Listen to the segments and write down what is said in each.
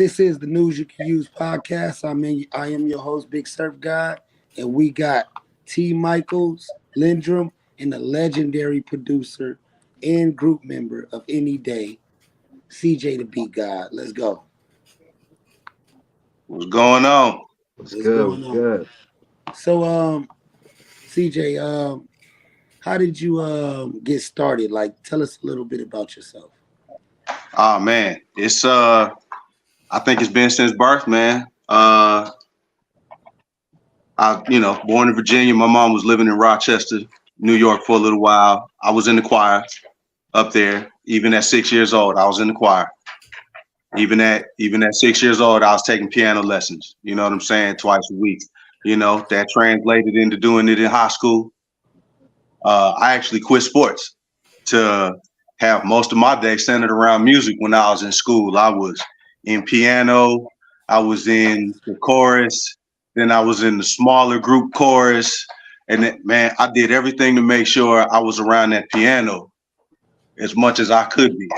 This is the News You Can Use podcast. I am your host, Big Surf God, and we got T.Michael's, Lindrum, and the legendary producer and group member of Anyday, CJ the Beat God. Let's go. What's going on? What's What's good? going What's on? good? So, CJ, how did you get started? Like, tell us a little bit about yourself. Oh man, it's I think it's been since birth, man. Born in Virginia. My mom was living in Rochester, New York for a little while. I was in the choir up there. Even at 6 years old, I was in the choir. Even at 6 years old, I was taking piano lessons. You know what I'm saying? Twice a week. That translated into doing it in high school. I actually quit sports to have most of my day centered around music when I was in school. I was in piano, I was in the chorus, then I was in the smaller group chorus. And man, I did everything to make sure I was around that piano as much as I could be.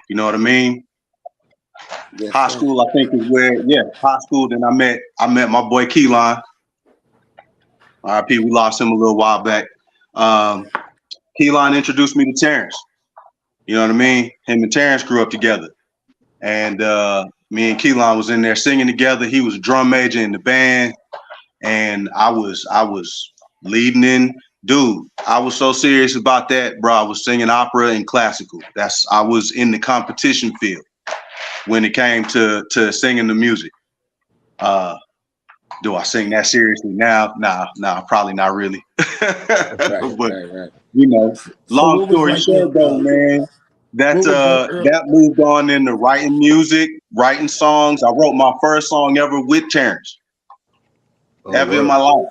You know what I mean? Yes, High sir. school, I think is where, high school. Then I met my boy Keelan. RIP, we lost him a little while back. Keelan introduced me to Terrence. You know what I mean? Him and Terrence grew up together. And me and Keelan was in there singing together. He was a drum major in the band. And I was leading in. Dude, I was so serious about that, bro. I was singing opera and classical. I was in the competition field when it came to singing the music. Do I sing that seriously now? Nah, probably not really. Right, But right. So, long what was story like your short though, man, what was your early, that moved on into writing music, writing songs. I wrote my first song ever with Terrence, Oh, ever in word. my life.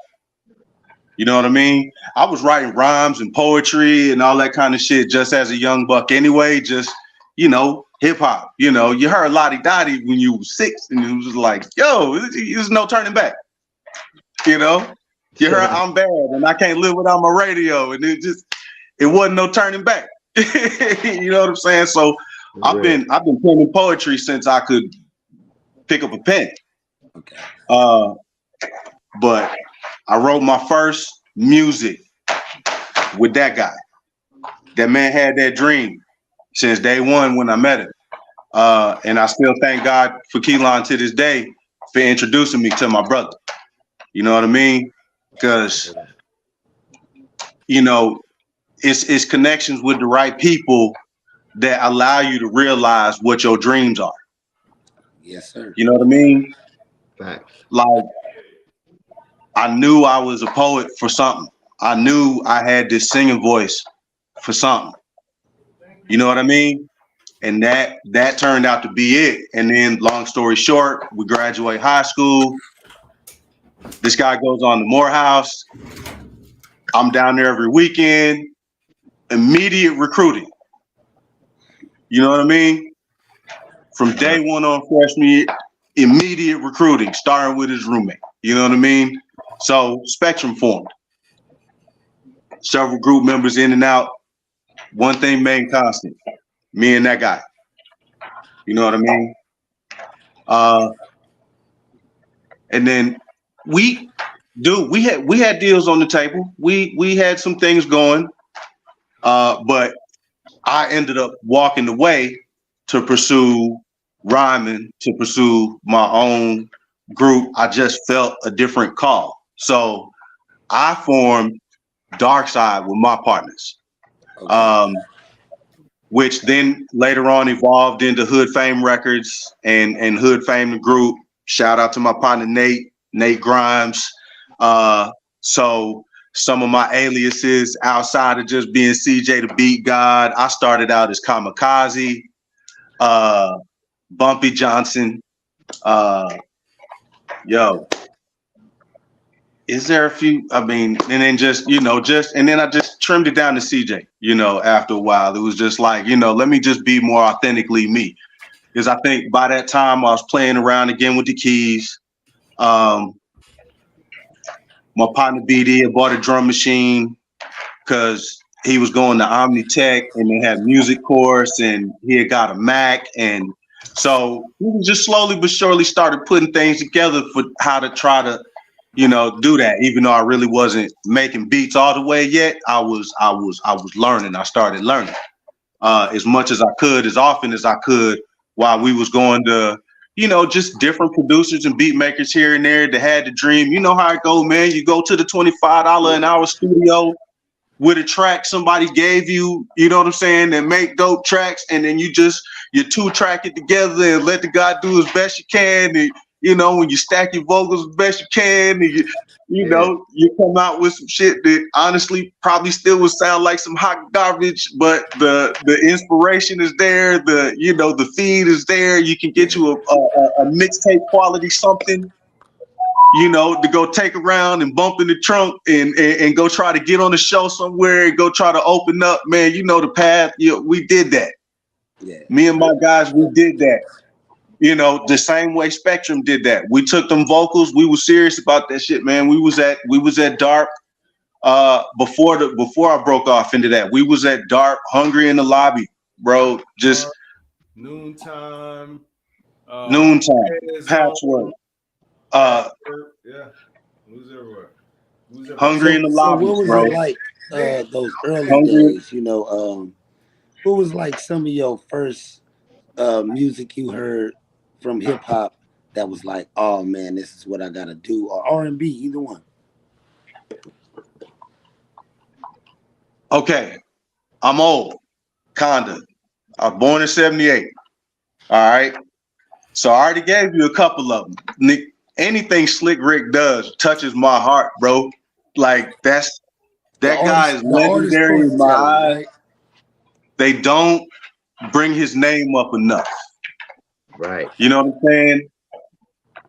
You know what I mean? I was writing rhymes and poetry and all that kind of shit just as a young buck anyway, just, hip hop. You heard Lottie Dottie when you was 6 and it was like, yo, there's no turning back. You know? You heard I'm bad and I can't live without my radio. And it wasn't no turning back. You know what I'm saying? So I've Real. been penning poetry since I could pick up a pen. okay. But I wrote my first music with that guy. That man had that dream since day one when I met him. And I still thank God for Keelan to this day for introducing me to my brother. You know what I mean? Because, it's connections with the right people that allow you to realize what your dreams are. Yes, sir. You know what I mean? Facts. Like, I knew I was a poet for something. I knew I had this singing voice for something. You know what I mean? And that turned out to be it. And then, long story short, we graduate high school. This guy goes on to Morehouse. I'm down there every weekend. Immediate recruiting. You know what I mean? From day one on freshman year, immediate recruiting, starting with his roommate. You know what I mean? So spectrum formed. Several group members in and out. One thing main constant. Me and that guy. You know what I mean? And then we had deals on the table. We had some things going. But I ended up walking away to pursue rhyming, to pursue my own group. I just felt a different call. So I formed Dark Side with my partners, Okay. which then later on evolved into Hood Fame Records and Hood Fame the group. Shout out to my partner Nate Grimes. So some of my aliases outside of just being CJ the Beat God, I started out as Kamikaze, Bumpy Johnson. Yo, is there a few? I mean, and then and then I just trimmed it down to CJ. After a while, it was just like, let me just be more authentically me. Because I think by that time I was playing around again with the keys. My partner BD had bought a drum machine because he was going to Omnitech and they had music course and he had got a Mac and So we just slowly but surely started putting things together for how to try to, do that. Even though I really wasn't making beats all the way yet, I was learning. I started learning as much as I could, as often as I could, while we was going to, just different producers and beat makers here and there that had the dream. You know how it go, man. You go to the $25 an hour studio with a track somebody gave you, you know what I'm saying, and make dope tracks, and then you two track it together and let the guy do as best you can. And when you stack your vocals as best you can, and you come out with some shit that honestly probably still would sound like some hot garbage, but the inspiration is there, the feed is there. You can get you a mixtape quality something, to go take around and bump in the trunk and go try to get on the show somewhere and go try to open up, man. You know the path. We did that. Yeah. Me and my guys, we did that. The same way Spectrum did that. We took them vocals. We were serious about that shit, man. We was at Dark before I broke off into that. We was at Dark, Hungry in the Lobby, bro. Just noontime, Patchwork. Yeah, who's everywhere? Hungry in the Lobby, what was bro. it like those early Hungry. days? What was like some of your first music you heard from hip hop that was like, oh man, this is what I gotta do, or R&B, either one? Okay, I'm old, kinda. I was born in '78. All right, so I already gave you a couple of them. Anything Slick Rick does touches my heart, bro. Like that guy is legendary in my eyes. Right? They don't bring his name up enough. Right. You know what I'm saying?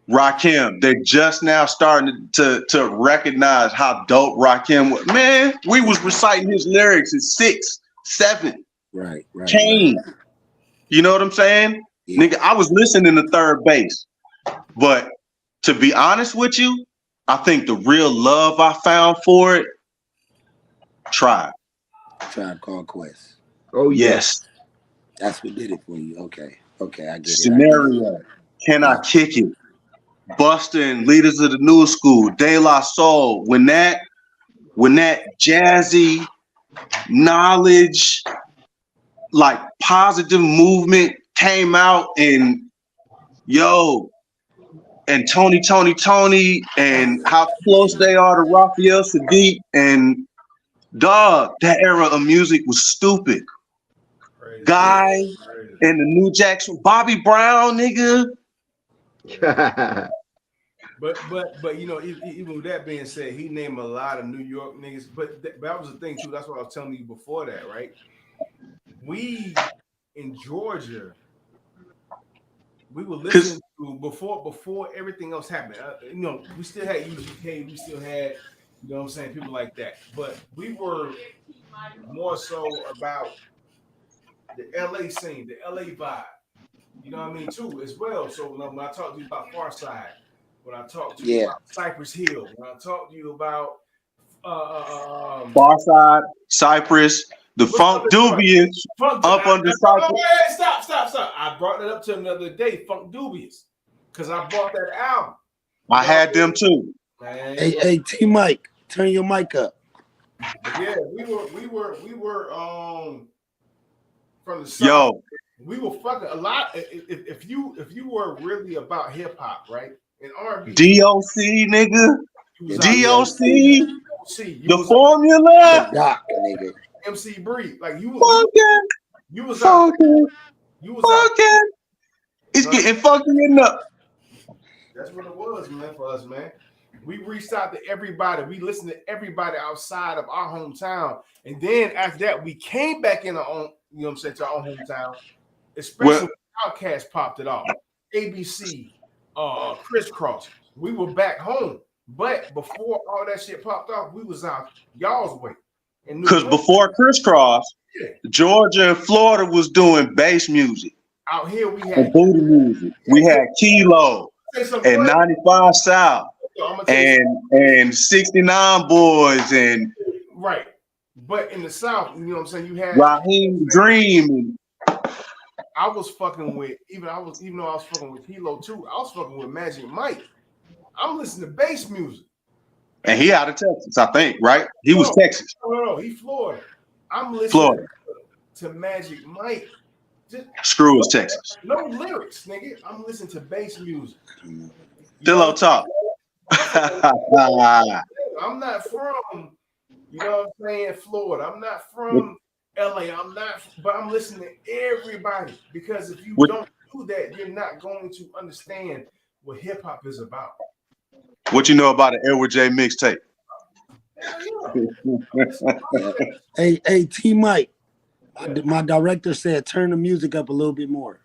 Rakim, they're just now starting to recognize how dope Rakim was. Man, we was reciting his lyrics at 6, 7. Right. Kane. Right. You know what I'm saying? Yeah. Nigga, I was listening to Third Base. But to be honest with you, I think the real love I found for it, Tribe Called Quest. Oh, yes. That's what did it for you. Okay, I get it. Scenario. Can I kick it? Buster and Leaders of the New School, De La Soul. When that jazzy knowledge, like positive movement came out, and and Tony, and how close they are to Raphael Sadiq, and dog, that era of music was stupid. Crazy. Guy and the New Jackson, Bobby Brown, nigga. But even with that being said, he named a lot of New York niggas. But that was the thing too. That's what I was telling you before that, right? We in Georgia, we were listening to before everything else happened. We still had UGK, we still had, you know what I'm saying, people like that. But we were more so about the LA scene, the LA vibe. You know what I mean, too, as well. So when I talk to you about Farside, when I talk to you about Cypress Hill, when I talk to you about Farside, Cypress, the Funk Dubious, up under Cypress. Stop. I brought it up to another day, Funk Dubious, because I bought that album. I had them too. Man. Hey, T-Mike, turn your mic up. Yeah, we were from the South. We were fucking a lot. If you were really about hip hop, right? And R&B, DOC, nigga. DOC. The Formula. The Doc, nigga. MC Bree. Like you was fucking. out. It's getting fucking enough. That's what it was, man, for us, man. We reached out to everybody. We listened to everybody outside of our hometown. And then after that, we came back in our own, you know what I'm saying, to our own hometown. Especially when Outkast popped it off. ABC, Crisscross. We were back home. But before all that shit popped off, we was out y'all's way. Because before Crisscross, Georgia and Florida was doing bass music. Out here we had booty music. We had Kilo and 95 South and 69 Boys and right. But in the South, you know what I'm saying, you had Raheem Dream. I was fucking with even though I was fucking with Hilo too. I was fucking with Magic Mike. I'm listening to bass music. And he out of Texas, I think, right? He was Texas. No, he Florida. I'm listening Florida. to Magic Mike. Screw is Texas. No lyrics, nigga. I'm listening to bass music. Pillow talk. I'm not from, you know what I'm saying, Florida. I'm not from LA. But I'm listening to everybody, because if you don't do that, you're not going to understand what hip hop is about. What you know about an Edward J mixtape? Hey, T-Mike. My director said turn the music up a little bit more.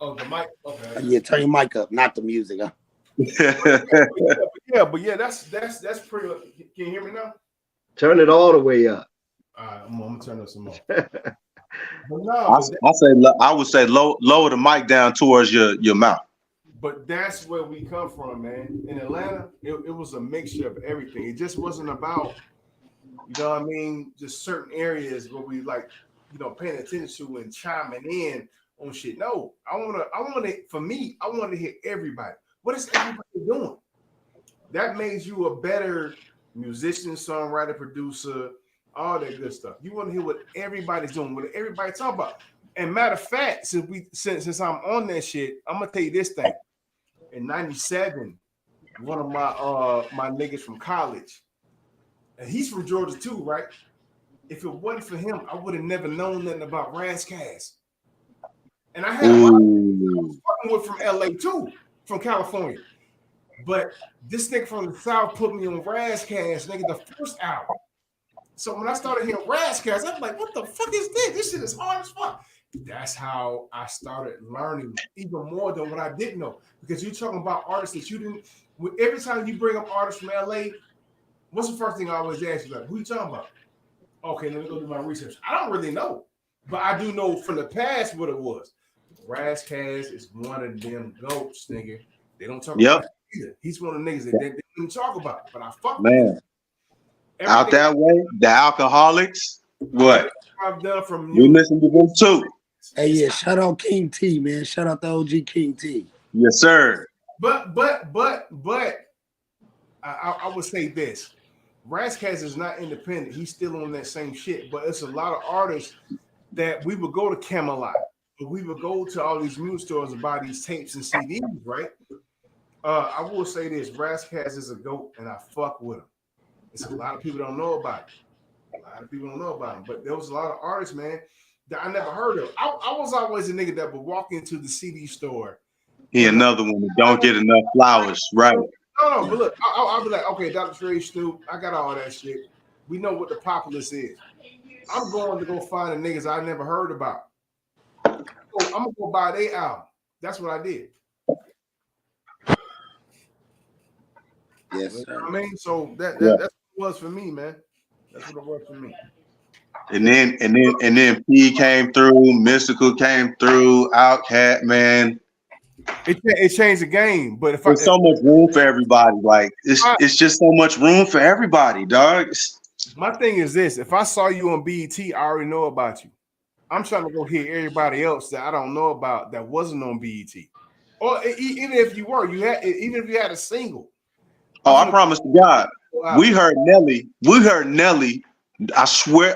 Oh, the mic. Okay. Yeah, turn your mic up, not the music. Huh? Yeah, that's pretty. Can you hear me now? Turn it all the way up. All right, I'm gonna turn up some more. I would say lower the mic down towards your mouth. But that's where we come from, man. In Atlanta, it was a mixture of everything. It just wasn't about, you know what I mean, just certain areas where we like, you know, paying attention to and chiming in on shit. No, I want to hear everybody. What is everybody doing? That made you a better musician, songwriter, producer, all that good stuff. You want to hear what everybody's doing, what everybody talk about. And matter of fact, since I'm on that shit, I'm gonna tell you this thing. In '97, one of my niggas from college, and he's from Georgia too, right? If it wasn't for him, I would have never known nothing about Razzcazz. And I had a lot of people with from LA too, from California. But this nigga from the South put me on Razzcazz, nigga, the first album. So when I started hearing Razzcazz, I was like, what the fuck is this? This shit is hard as fuck. That's how I started learning even more than what I didn't know. Because you're talking about artists that you didn't. Every time you bring up artists from LA, what's the first thing I always ask you? Like, who you talking about? Okay, let me go do my research. I don't really know, but I do know from the past what it was. Razzcazz is one of them goats, nigga. They don't talk about it either. He's one of the niggas that they didn't talk about, but I fuck with him. Out that way, the Alcoholics. What? I've done from you listen to them too. Hey, yeah, shout out King T, man. Shout out the OG King T. Yes, sir. But I would say this. Razzcazz is not independent. He's still on that same shit. But it's a lot of artists that we would go to Camelot, but we would go to all these music stores and buy these tapes and CDs, right? I will say this: Razzcazz is a goat, and I fuck with him. It's a lot of people don't know about it. A lot of people don't know about him. But there was a lot of artists, man, that I never heard of. I was always a nigga that would walk into the CD store. He another one that don't get enough flowers, right? No, but look, I'll be like, okay, Dr. Dre, Snoop, I got all that shit. We know what the populace is. I'm going to go find the niggas I never heard about. So I'm gonna go buy their album. That's what I did. Yes, You sir. know what I mean? So that's what it was for me, man. That's what it was for me. And then P came through, Mystical came through, Outcat, man. It changed the game, but if there's so much room for everybody, like it's just so much room for everybody, dog. My thing is this: if I saw you on BET, I already know about you. I'm trying to go hear everybody else that I don't know about that wasn't on BET, or even if you were, even if you had a single. Oh, I promise to God, we heard Nelly. I swear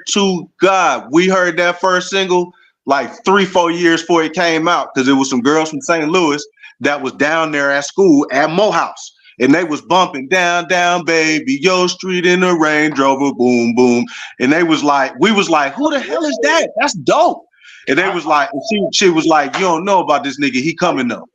to God, we heard that first single like 3-4 years before it came out, because it was some girls from St. Louis that was down there at school at Morehouse, and they was bumping down, baby, yo street in the Range Rover, boom, boom, and we was like, who the hell is that? That's dope. And they was like, she was like, you don't know about this nigga, he coming though.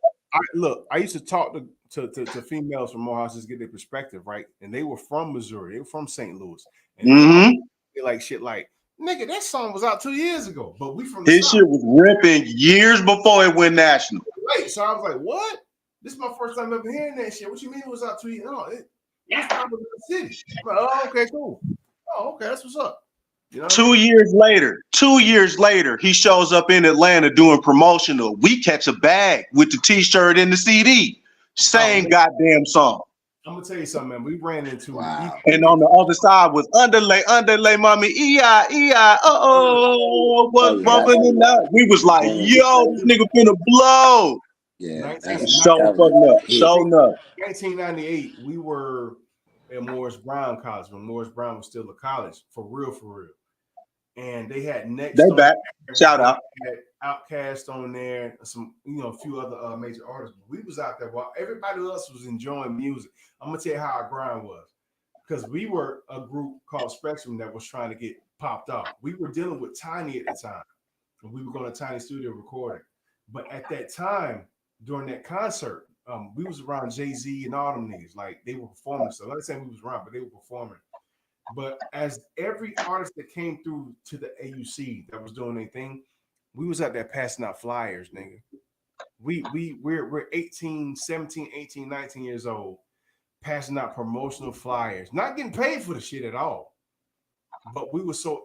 I used to talk to females from Morehouse to get their perspective, right? And they were from Missouri, they were from St. Louis, and they like shit like, nigga, that song was out 2 years ago, but we from the his South. Shit was ripping years before it went national. Right, so I was like, what? This is my first time ever hearing that shit. What you mean it was out 2 years? No, it was popular in the city. I'm like, oh, okay, cool. Oh, okay, that's what's up. You know 2 years later, he shows up in Atlanta doing promotional. We catch a bag with the T-shirt and the CD. Same goddamn song. I'm gonna tell you something, man. We ran into Wow. And on the other side was underlay, mommy, Oh was yeah, bumping that's in that. We was like, man. yo, this nigga finna blow. Yeah, 19, Show that was fucking up, a hit. show up. 1998. We were at Morris Brown College when Morris Brown was still a college for real, for real. And they had They Next on back. there. Shout They out. had Outkast on there, some a few other major artists. But we was out there while everybody else was enjoying music. I'm gonna tell you how our grind was, because we were a group called Spectrum that was trying to get popped off. We were dealing with Tiny at the time, and we were going to Tiny Studio recording. But at that time, during that concert, we was around Jay-Z and all them niggas. Like they were performing. So let's say we was around, but they were performing. But as every artist that came through to the AUC that was doing their thing, we was out there passing out flyers, nigga. We're 18, 17, 18, 19 years old, passing out promotional flyers, not getting paid for the shit at all. But we were so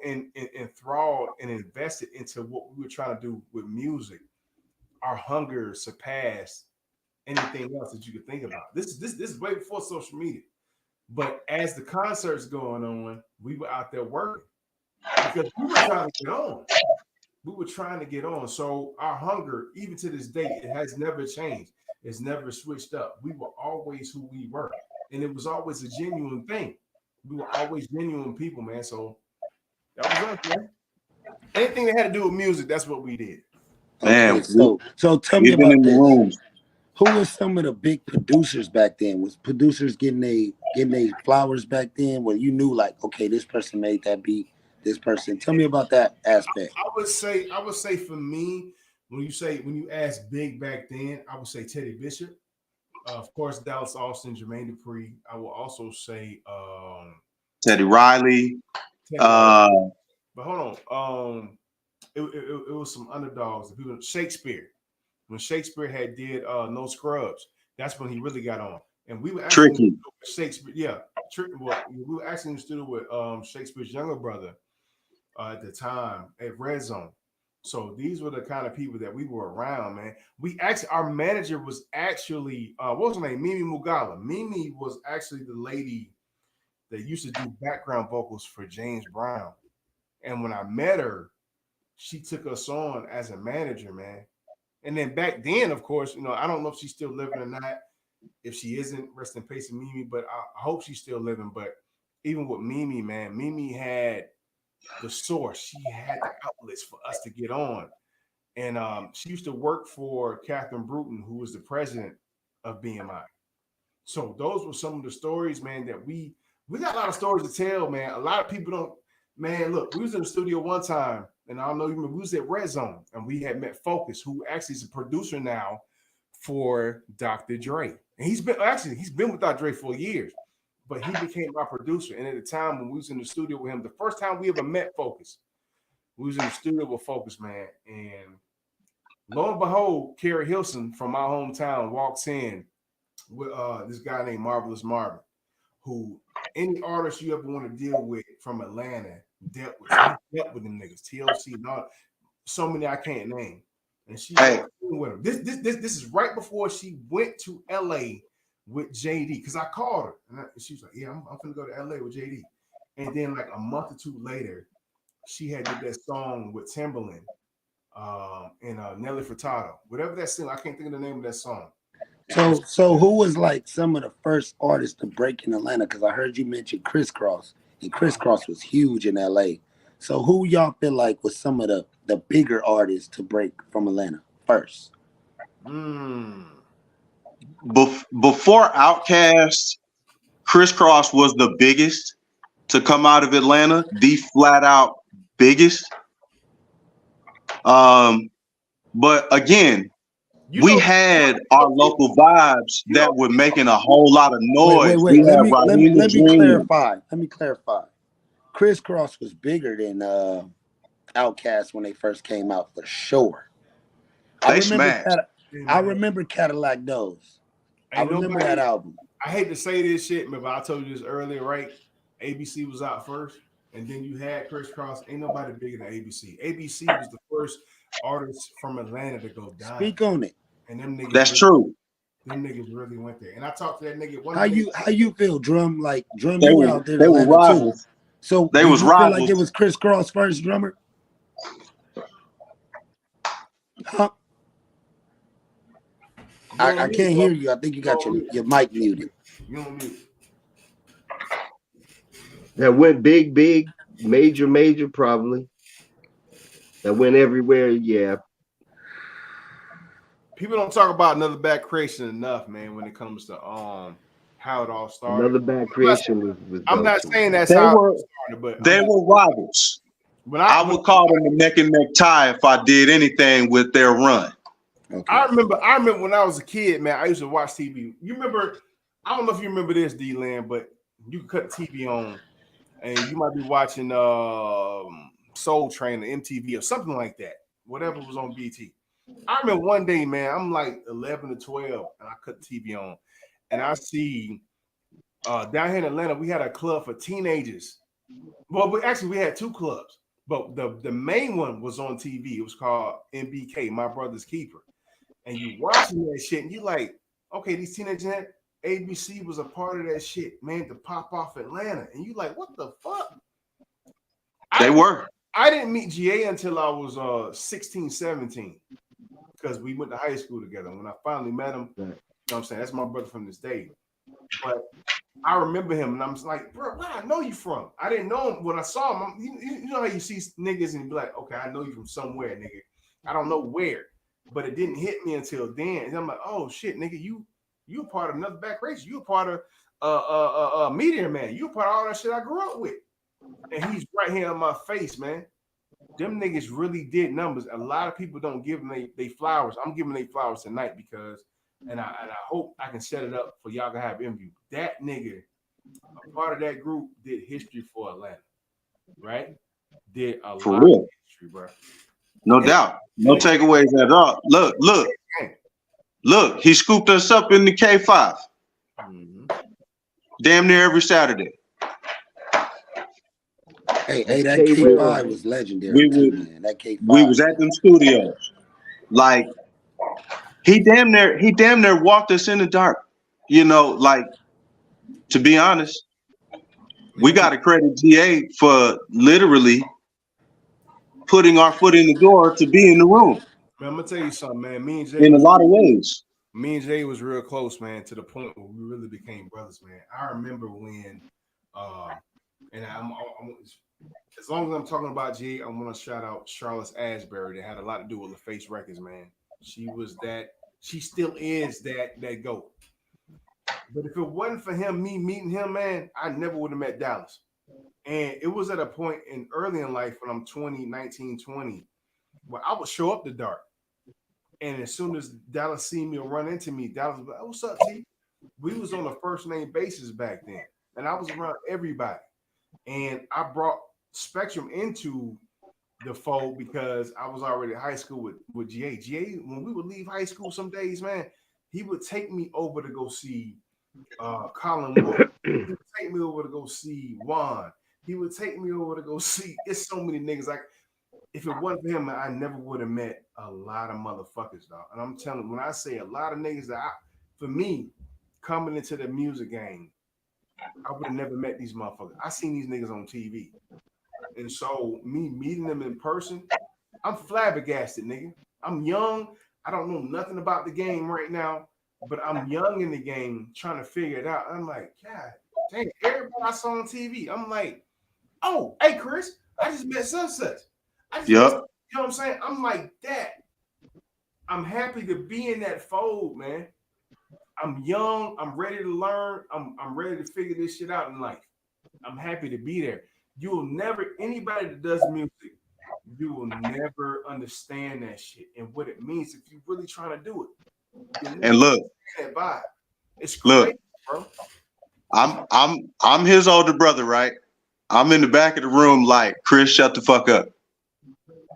enthralled and invested into what we were trying to do with music. Our hunger surpassed anything else that you could think about. This is way before social media. But as the concerts going on, we were out there working because we were trying to get on. We were trying to get on. So our hunger, even to this day, it has never changed. It's never switched up. We were always who we were. And it was always a genuine thing. We were always genuine people, man. So that was us, man. Anything that had to do with music, that's what we did. Okay, Man, so tell me we've been about in the this. rooms. Who was some of the big producers back then? Was producers getting they flowers back then when you knew like, okay, this person made that beat, this person. Tell me about that aspect. I would say for me, when you ask big back then, I would say Teddy Bishop. Of course, Dallas Austin, Jermaine Dupri. I will also say Teddy Riley. Teddy Riley. Uh, But hold on. It was some underdogs. People Shakespeare. When Shakespeare had did No Scrubs, that's when he really got on. And we were actually in the Tricky. studio with Shakespeare. Yeah, well, we were actually in the studio with Shakespeare's younger brother at the time at Red Zone. So these were the kind of people that we were around, man. We actually, our manager was actually, what was her name? Mimi Mugala. Mimi was actually the lady that used to do background vocals for James Brown. And when I met her, she took us on as a manager, man. And then back then, of course, I don't know if she's still living or not. If she isn't, rest in peace, Mimi. But I hope she's still living. But even with Mimi, man, Mimi had the source. She had the outlets for us to get on. And she used to work for Catherine Bruton, who was the president of BMI. So those were some of the stories, man, that we got a lot of stories to tell, man. A lot of people don't, man. Look, we was in the studio one time, and I don't know you remember, we was at Red Zone, and we had met Focus, who actually is a producer now for Dr. Dre. And he's been with Dr. Dre for years, but he became our producer. And at the time when we was in the studio with him, the first time we ever met Focus, we was in the studio with Focus, man. And lo and behold, Kerry Hilson from my hometown walks in with this guy named Marvelous Marvin, who any artist you ever want to deal with from Atlanta dealt with. He dealt with them niggas, TLC and all, so many I can't name. And she Hey, walked in with him. This is right before she went to LA with JD, because I called her and she was like, "Yeah, I'm gonna go to LA with JD." And then like a month or two later, she had did that song with Timberland and Nelly Furtado, whatever that song. I can't think of the name of that song. And So who was like some of the first artists to break in Atlanta? Because I heard you mention Crisscross, and Crisscross was huge in LA. So who y'all feel like was some of the bigger artists to break from Atlanta first? mm, before Outkast, Crisscross was the biggest to come out of Atlanta, the flat out biggest. Um, but again, you we know, had our local vibes you know, that were making a whole lot of Wait, noise. We wait. had Raheem the Let me Dream. clarify. Let me clarify. Crisscross was bigger than Outkast when they first came out for sure. I They remember smashed. Cad- hey, I man, remember Cadillac Doors. I ain't remember that nobody. album. I hate to say this shit, but I told you this earlier, right? ABC was out first, and then you had Chris Cross. Ain't nobody bigger than ABC. ABC was the first artist from Atlanta to go diamond, Speak on it. and them niggas That's really, true. Them niggas really went there. And I talked to that nigga. How you feel, Drum? Like Drum, They you were were out there in they were Atlanta too. rivals. So They do was you feel like rivals. it was Chris Cross first drummer? Huh? I can't hear you. I think you got your mic muted. You on mute. That went big, major, probably. That went everywhere. Yeah. People don't talk about Another Bad Creation enough, man, when it comes to how it all started. Another Bad Creation was I'm dope not too. saying that's They how were it started, but they were rivals. when I would call them a neck and neck tie if I did anything with their run. Okay. I remember when I was a kid, man, I used to watch TV. You remember, I don't know if you remember this, D-Land, but you could cut the TV on and you might be watching Soul Train or MTV or something like that, whatever was on BT. I remember one day, man, I'm like 11 to 12 and I cut the TV on and I see down here in Atlanta, we had a club for teenagers. Well, we had two clubs, but the main one was on TV. It was called MBK, My Brother's Keeper. And you watching that shit, and you like, okay, these teenagers, ABC was a part of that shit, man, to pop off Atlanta. And you like, what the fuck? They were. I didn't meet GA until I was 16, 17, because we went to high school together. When I finally met him, you know what I'm saying? That's my brother from this day. But I remember him, and I'm just like, bro, where I know you from? I didn't know him when I saw him. You know how you see niggas and you be like, okay, I know you from somewhere, nigga. I don't know where. But it didn't hit me until then. And I'm like, oh shit, nigga, you a part of Another Back Race. You a part of Meteor Man. You a part of all that shit I grew up with. And he's right here in my face, man. Them niggas really did numbers. A lot of people don't give them they flowers. I'm giving they flowers tonight because, and I hope I can set it up for y'all to have interview. That nigga, a part of that group, did history for Atlanta, right? Did a For lot real. of history, bro. No doubt. No takeaways at all. Look. He scooped us up in the K5. Mm-hmm. Damn near every Saturday. Hey, that K5 was legendary too, man. That K5. We was at them studios. Like he damn near walked us in the dark. You know, like to be honest, we got to credit GA for literally putting our foot in the door to be in the room. Man, I'm gonna tell you something, man. Me and Jay in a lot of ways. Me and Jay was real close, man, to the point where we really became brothers, man. I remember when, and I'm as long as I'm talking about Jay, I'm gonna shout out Charlotte Asbury. That had a lot to do with LaFace Records, man. She was that. She still is that GOAT. But if it wasn't for me meeting him, man, I never would have met Dallas. And it was at a point early in life when I'm 19, 20, where I would show up the dark. And as soon as Dallas seen me or run into me, Dallas was like, oh, what's up, T? We was on a first name basis back then. And I was around everybody. And I brought Spectrum into the fold because I was already in high school with GA. GA, when we would leave high school some days, man, he would take me over to go see Colin Wood. He would take me over to go see Juan. He would take me over to go see. It's so many niggas. Like, if it wasn't for him, I never would have met a lot of motherfuckers, dog. And I'm telling you, when I say a lot of niggas for me, coming into the music game, I would have never met these motherfuckers. I seen these niggas on TV. And so me meeting them in person, I'm flabbergasted, nigga. I'm young. I don't know nothing about the game right now, but I'm young in the game trying to figure it out. I'm like, God dang, everybody I saw on TV. I'm like, oh, hey, Chris, I just met such. You know what I'm saying? I'm like that. I'm happy to be in that fold, man. I'm young. I'm ready to learn. I'm ready to figure this shit out in life. I'm happy to be there. Anybody that does music, you will never understand that shit and what it means if you're really trying to do it. And look, that vibe. It's crazy, bro. I'm his older brother, right? I'm in the back of the room like, Chris, shut the fuck up.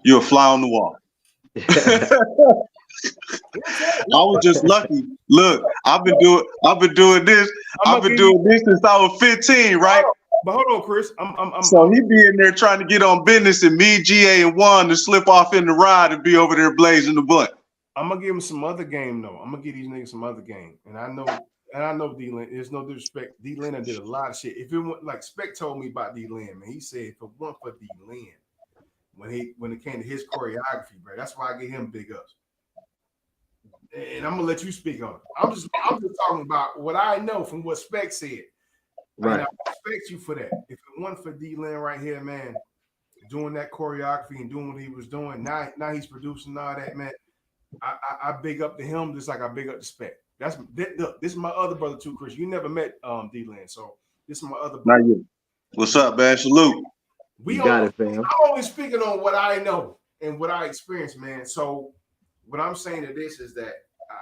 You're a fly on the wall. I was just lucky. Look, I've been doing this since I was 15, right? But hold on, Chris. So he be in there trying to get on business, and me, GA, and Juan to slip off in the ride and be over there blazing the blunt. I'm gonna give him some other game though. I'm gonna give these niggas some other game, and I know D-Lin. There's no disrespect. D-Lin did a lot of shit. If it went like Spec told me about D-Lin, man, he said if it weren't for D-Lin, when it came to his choreography, bro, that's why I give him big ups. And I'm gonna let you speak on it. I'm just talking about what I know from what Spec said. Right. And I respect you for that. If it weren't for D-Lin right here, man, doing that choreography and doing what he was doing, now he's producing all that, man. I big up to him just like I big up to Spec. Look, this is my other brother too, Chris. You never met D-Lin, so this is my other brother. Not you. What's up, man? Salute. You got it, fam. I'm only speaking on what I know and what I experienced, man. So what I'm saying to this is that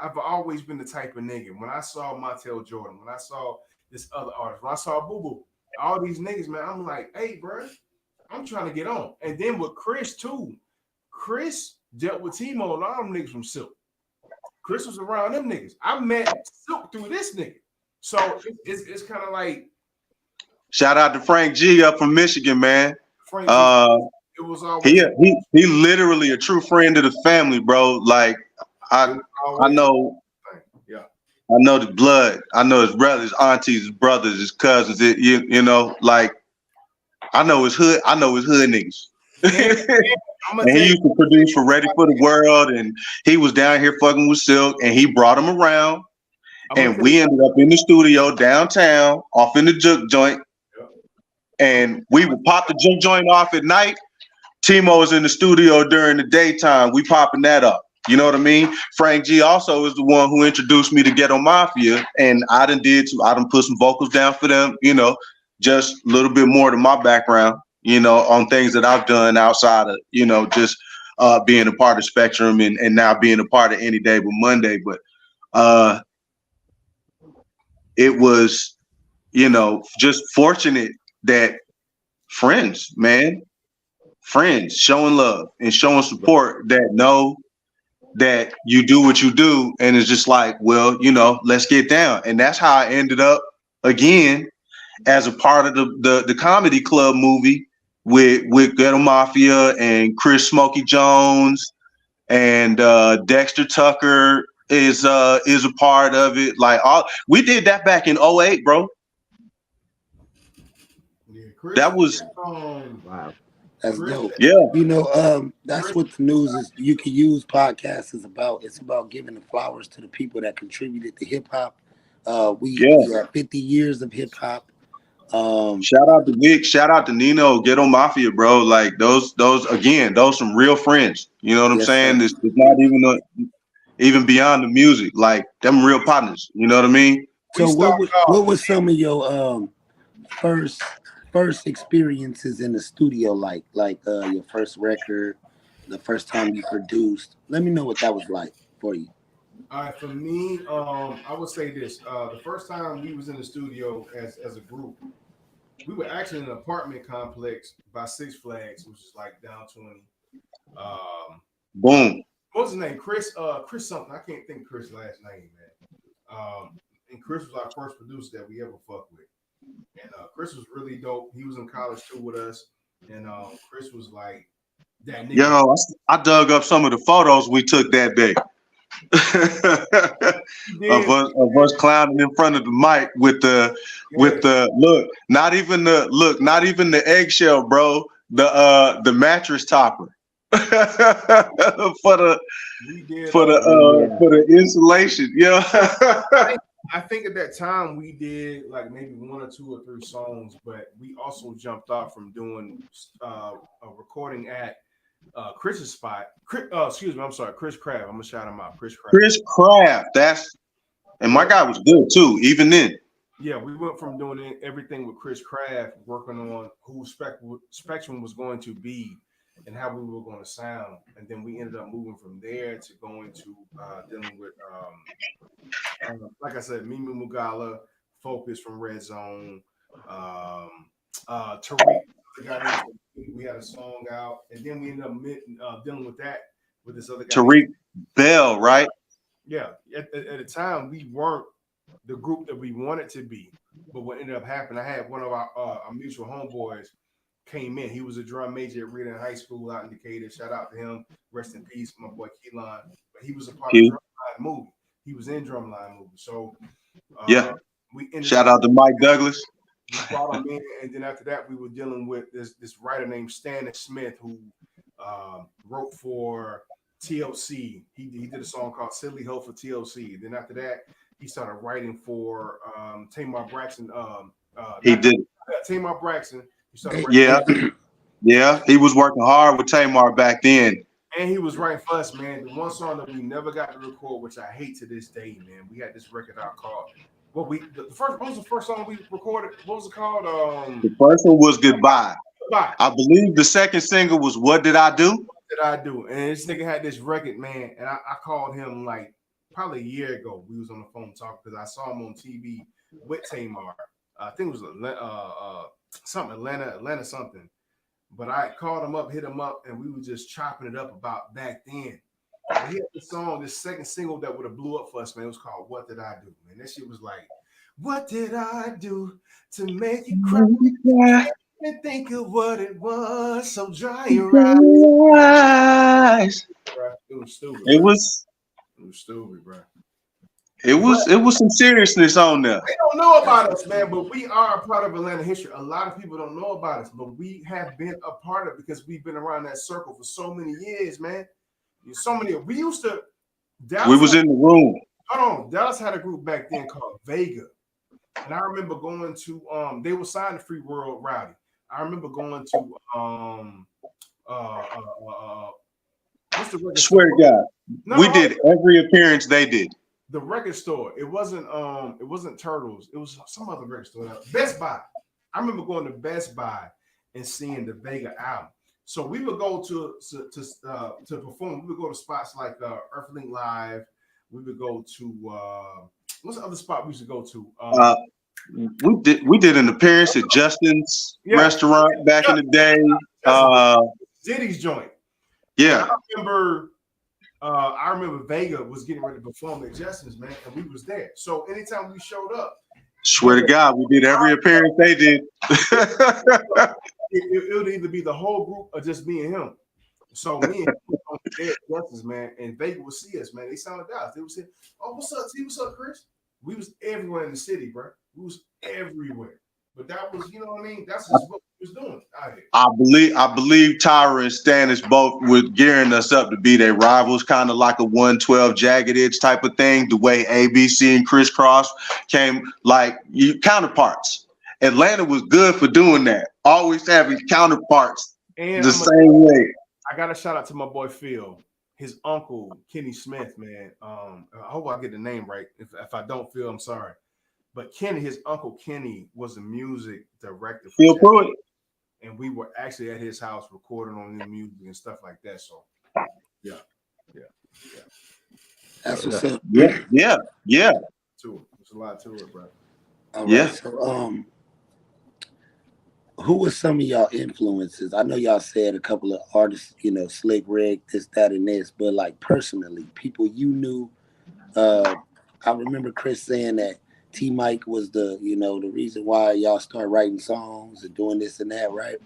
I've always been the type of nigga. When I saw Montel Jordan, when I saw this other artist, when I saw Boo Boo, all these niggas, man, I'm like, hey, bro, I'm trying to get on. And then with Chris too, Chris dealt with Timo and all them niggas from Silk. Chris was around them niggas. I met Silk through this nigga. So it's kind of like. Shout out to Frank G up from Michigan, man. Frank G, it was always he literally a true friend of the family, bro. Like I know. Yeah. I know the blood. I know his brothers, aunties, his brothers, his cousins. You know, like I know his hood. I know his hood niggas. And he used to produce for Ready for the World, and he was down here fucking with Silk, and he brought him around, and we ended up in the studio downtown, off in the juke joint, and we would pop the juke joint off at night. Timo was in the studio during the daytime. We popping that up. You know what I mean? Frank G also is the one who introduced me to Ghetto Mafia, and I done put some vocals down for them, you know, just a little bit more to my background, you know, on things that I've done outside of, you know, just being a part of Spectrum and now being a part of Anyday But Monday. But it was, you know, just fortunate that friends showing love and showing support that know that you do what you do, and it's just like, well, you know, let's get down. And that's how I ended up again as a part of the comedy club movie with Ghetto Mafia and Chris Smokey Jones and Dexter Tucker is a part of it. Like we did that back in 2008, bro. Yeah, Chris, that was wow. That's dope. Yeah. You know, that's what the news is. You can use podcasts is about. It's about giving the flowers to the people that contributed to hip hop. We have 50 years of hip hop. Shout out to Vic. Shout out to Nino, Ghetto Mafia, bro. Like those some real friends. You know what I'm saying? It's not even beyond the music. Like them real partners. You know what I mean? So what was some of your first experiences in the studio like your first record, the first time you produced? Let me know what that was like for you. All right, for me, I would say this: the first time we was in the studio as a group, we were actually in an apartment complex by Six Flags, which is like down 20. Boom. What's his name? Chris something. I can't think Chris' last name, man. And Chris was our first producer that we ever fucked with. And Chris was really dope. He was in college too with us. And Chris was like that nigga. Yo, I dug up some of the photos we took that day. of us clowning in front of the mic with the look, not even the eggshell, bro. The mattress topper. for the insulation. Yeah. I think at that time we did like maybe 1 or 2 or 3 songs, but we also jumped off from doing a recording at Chris's spot. Excuse me, I'm sorry, Chris Craft. I'm gonna shout him out, Chris Craft. Chris Craft. And my guy was good too, even then. Yeah, we went from doing everything with Chris Craft, working on who Spectrum was going to be and how we were going to sound, and then we ended up moving from there to going to dealing with like I said, Mimi Mugala, Focus from Red Zone, Tariq. We had a song out, and then we ended up dealing with that with this other guy, Tariq Bell, right? Yeah. At the time, we weren't the group that we wanted to be, but what ended up happening, I had one of our mutual homeboys came in. He was a drum major at Reading High School out in Decatur. Shout out to him. Rest in peace, my boy Keelan. But he was a part of Q. Drumline movie. He was in Drumline movie. So Yeah. we ended Shout up out to Mike Douglas. we brought him in, and then after that, we were dealing with this writer named Stanley Smith who wrote for TLC. He did a song called "Silly Ho" for TLC. Then after that, he started writing for Tamar Braxton. He did. Tamar Braxton. He started writing, Yeah. Yeah. He was working hard with Tamar back then. and he was writing for us, man. The one song that we never got to record, which I hate to this day, man. We had this record out called. What was the first song we recorded? What was it called? The first one was Goodbye. Goodbye. I believe the second single was What Did I Do? What did I do? And this nigga had this record, man. And I called him like probably a year ago. We was on the phone talking because I saw him on TV with Tamar. I think it was something Atlanta something. But I called him up, hit him up, and we were just chopping it up about back then. And he had this song, this second single that would have blew up for us, man. It was called "What Did I Do?" Man, that shit was like, "What did I do to make you cry? And think of what it was. So dry your eyes." Bro, it was stupid. It Bro. was It was stupid, bro. it was some seriousness on there. They don't know about us, man, but we are a part of Atlanta history. A lot of people don't know about us, but we have been a part of it because we've been around that circle for so many years, man. So many. We used to. Dallas We was in the room. Hold on. Dallas had a group back then called Vega, and I remember going to. They were signed to Free World Rowdy. I remember going to. What's the record Swear to God. No, We did every appearance they did. the record store. It wasn't Turtles. It was some other record store. Best Buy. I remember going to Best Buy and seeing the Vega album. So we would go to perform. We would go to spots like Earthlink Live. We would go to what's the other spot we used to go to? We did an appearance at Justin's restaurant back in the day. Zitty's joint. Yeah. I remember Vega was getting ready to perform at Justin's, man, and we was there. So anytime we showed up, Swear to God, we did every appearance they did. it would either be the whole group or just me and him. So me and him on there at Justin's, man, and Vega would see us, man. They sounded out. They would say, "Oh, what's up, T? What's up, Chris?" We was everywhere in the city, bro. We was everywhere. But that was, you know what I mean? That's just what we was doing out here. I believe Tyra and Stannis both were gearing us up to be their rivals, kind of like a 112 Jagged Edge type of thing. The way ABC and Crisscross came like counterparts. Atlanta was good for doing that. Always having counterparts And the same way. I got a shout out to my boy Phil, his uncle Kenny Smith, man. I hope I get the name right. If I don't, Phil, I'm sorry. But Kenny, his uncle Kenny, was a music director for Phil Pruitt. and we were actually at his house recording on the music and stuff like that. So, yeah. That's what's up. Yeah. Too. There's a lot to it, bro. All right. Yeah. So, who were some of y'all influences? I know y'all said a couple of artists, Slick Rick, this, that, and this, but like personally, people you knew. I remember Chris saying that T.Mike was the reason why y'all start writing songs and doing this and that, right?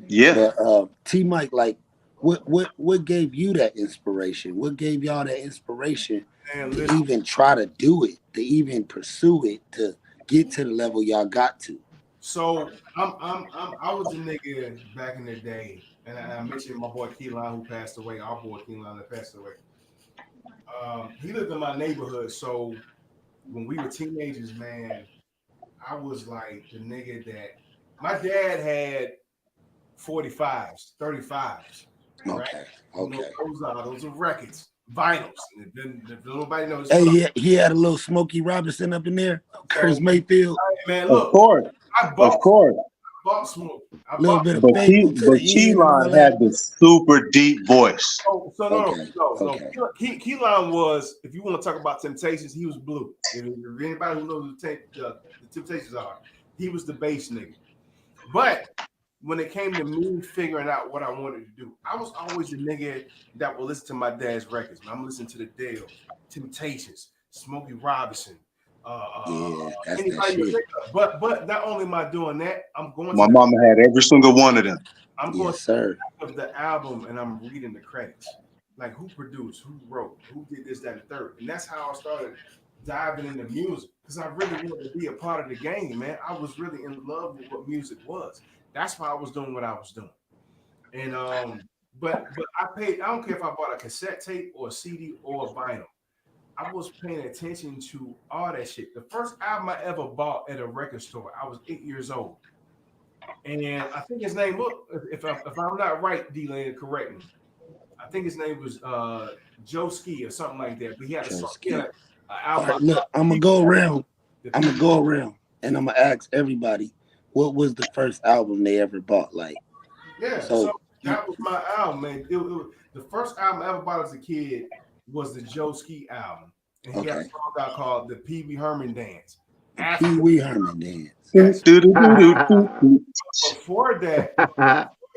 Yeah. But T.Mike, like, what gave you that inspiration? What gave y'all that inspiration to even try to do it, to even pursue it, to get to the level y'all got to? So I was a nigga back in the day, and I mentioned my boy Keelan who passed away. Our boy Keelan that passed away. He lived in my neighborhood, so when we were teenagers, man, I was like the nigga that my dad had 45s, 35s. Okay. Right? Those are records, vinyls. And then nobody knows. Hey, he had a little Smokey Robinson up in there. Curtis Mayfield. Man, look, Of course. I bought Smoke. A little bit of But Faithful to the End and all Keelan that. had the super deep voice. No. Okay. Keelan was, if you want to talk about Temptations, he was blue. If anybody who knows who the Temptations are, he was the bass nigga. But when it came to me figuring out what I wanted to do, I was always the nigga that would listen to my dad's records. I'm listening to the Dale, Temptations, Smokey Robinson, That's that anybody you shit. think of. But not only am I doing that, I'm going My to mama had every single one of them. I'm going Yes, sir. to the album and I'm reading the credits. Like who produced, who wrote, who did this, that, and the third. And that's how I started diving into music. Because I really wanted to be a part of the game, man. I was really in love with what music was. That's why I was doing what I was doing. And but I don't care if I bought a cassette tape or a CD or a vinyl. I was paying attention to all that shit. The first album I ever bought at a record store, I was 8 years old. And I think his name, look, if I'm not right, D-Lane, correct me. I think his name was Joe Ski or something like that. But he had a song, he had an All album. right, look, I'm gonna go around. And I'm gonna ask everybody, what was the first album they ever bought? Like, Yeah, so that was my album, man. The first album I ever bought as a kid was the Joe Ski album. And he had a song out called the Pee Wee Herman Dance. Pee Wee Herman Dance. Yes. Before that,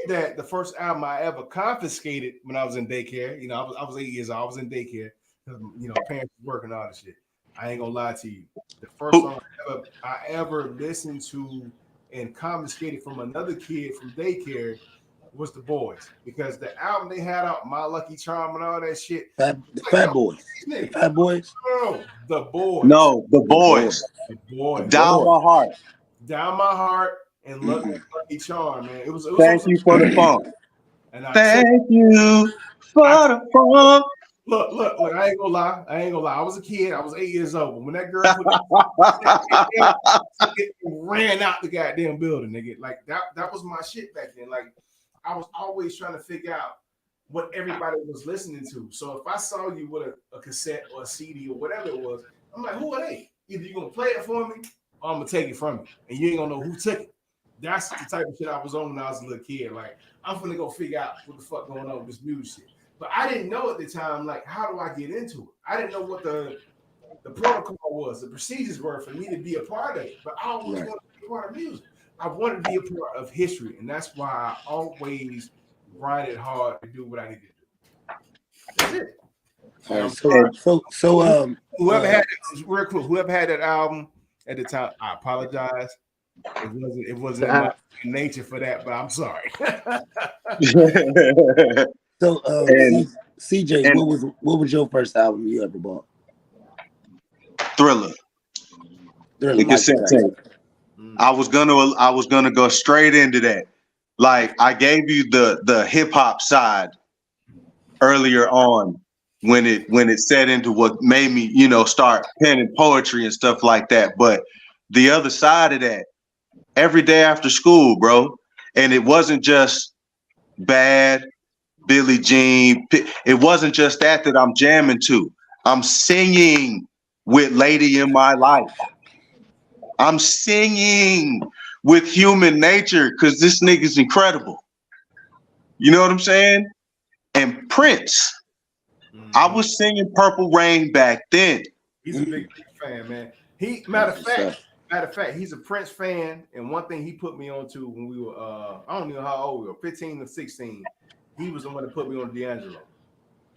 the first album I ever confiscated when I was in daycare. You know, I was 8 years old. I was in daycare because parents were working all this shit. I ain't gonna lie to you. The first song I ever listened to and confiscated from another kid from daycare was The Boys, because the album they had out, My Lucky Charm and all that shit. Fat Boys. The Fat Boys. No, The Boys. No, The Boys. The Boys. Down My Heart. Down My Heart and Lucky Charm, man. It was Thank you for the funk. And Thank you for the funk. Look, I ain't gonna lie. I was a kid. I was 8 years old. But when that girl put it ran out the goddamn building, nigga. Like that was my shit back then. Like I was always trying to figure out what everybody was listening to. So if I saw you with a cassette or a CD or whatever it was, I'm like, who are they? Either you're gonna play it for me or I'm gonna take it from you. And you ain't gonna know who took it. That's the type of shit I was on when I was a little kid. Like, I'm gonna go figure out what the fuck going on with this music shit. But I didn't know at the time, like, how do I get into it? I didn't know what the protocol was, the procedures were for me to be a part of it. But I always wanted to be a part of music. I wanted to be a part of history, and that's why I always grinded hard to do what I needed to do. That's it. All right, whoever had it, real quick, whoever had that album at the time, I apologize. It wasn't in my nature for that, but I'm sorry. So, CJ, what was your first album you ever bought? Thriller. The cassette tape. I was gonna go straight into that. Like I gave you the hip hop side earlier on when it set into what made me, start penning poetry and stuff like that. But the other side of that, every day after school, bro, and it wasn't just Bad, Billie Jean. It wasn't just that I'm jamming to. I'm singing with Lady in My Life. I'm singing with Human Nature because this nigga's incredible. You know what I'm saying? And Prince. I was singing Purple Rain back then. He's a big fan, man. Matter of fact, he's a Prince fan, and one thing he put me on to when we were I don't know how old we were, 15 or 16. He was the one that put me on D'Angelo.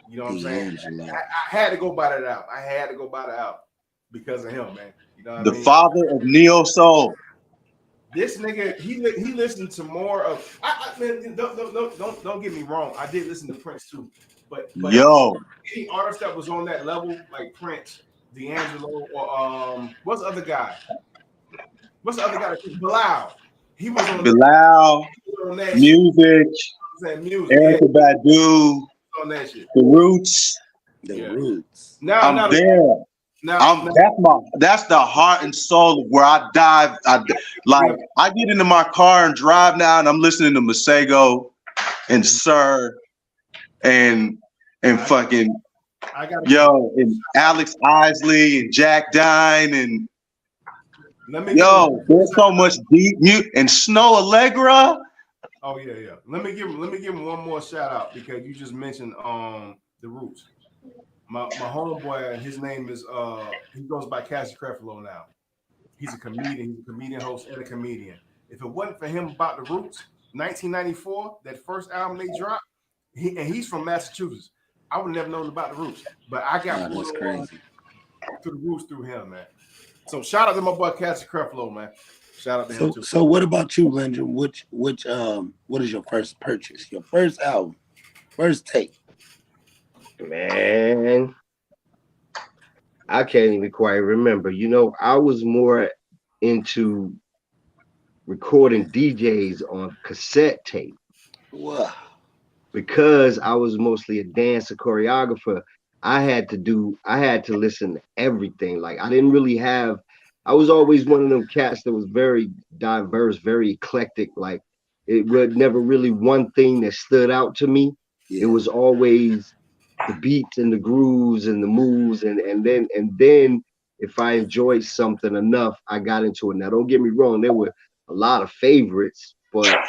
You know what I'm saying? I had to go buy that out. I had to go buy that out because of him, man. You know what I mean? Father of neo soul. This nigga, he listened to more of. Man, don't get me wrong. I did listen to Prince too, but any artist that was on that level, like Prince, D'Angelo, or what's the other guy? Bilal. He was on Bilal. Music. Erykah Badu. On that shit. The Roots. The Roots. I'm there. That's the heart and soul of where I dive. I get into my car and drive now, and I'm listening to Masego and Sir and fucking and Alex Isley and Jack Dine and there's so much deep mute and Snow Allegra. Oh yeah. Let me give him one more shout out because you just mentioned the Roots. My homeboy, his name is he goes by Cassie Creflo now. He's a comedian host and a comedian. If it wasn't for him about the Roots, 1994, that first album they dropped, he's from Massachusetts. I would never known about the Roots, but I got that's crazy. To the Roots through him, man. So shout out to my boy Cassie Creflo, man. Shout out to him too. So what about you, Lindrum? Which what is your first purchase? Your first album, first tape? Man, I can't even quite remember. You know, I was more into recording DJs on cassette tape Wow. because I was mostly a dancer choreographer. I had to listen to everything. Like I didn't really have I was always one of them cats that was very diverse, very eclectic. Like it was never really one thing that stood out to me. It Yeah. was always the beats and the grooves and the moves and then if I enjoyed something enough, I got into it. Now don't get me wrong, there were a lot of favorites, but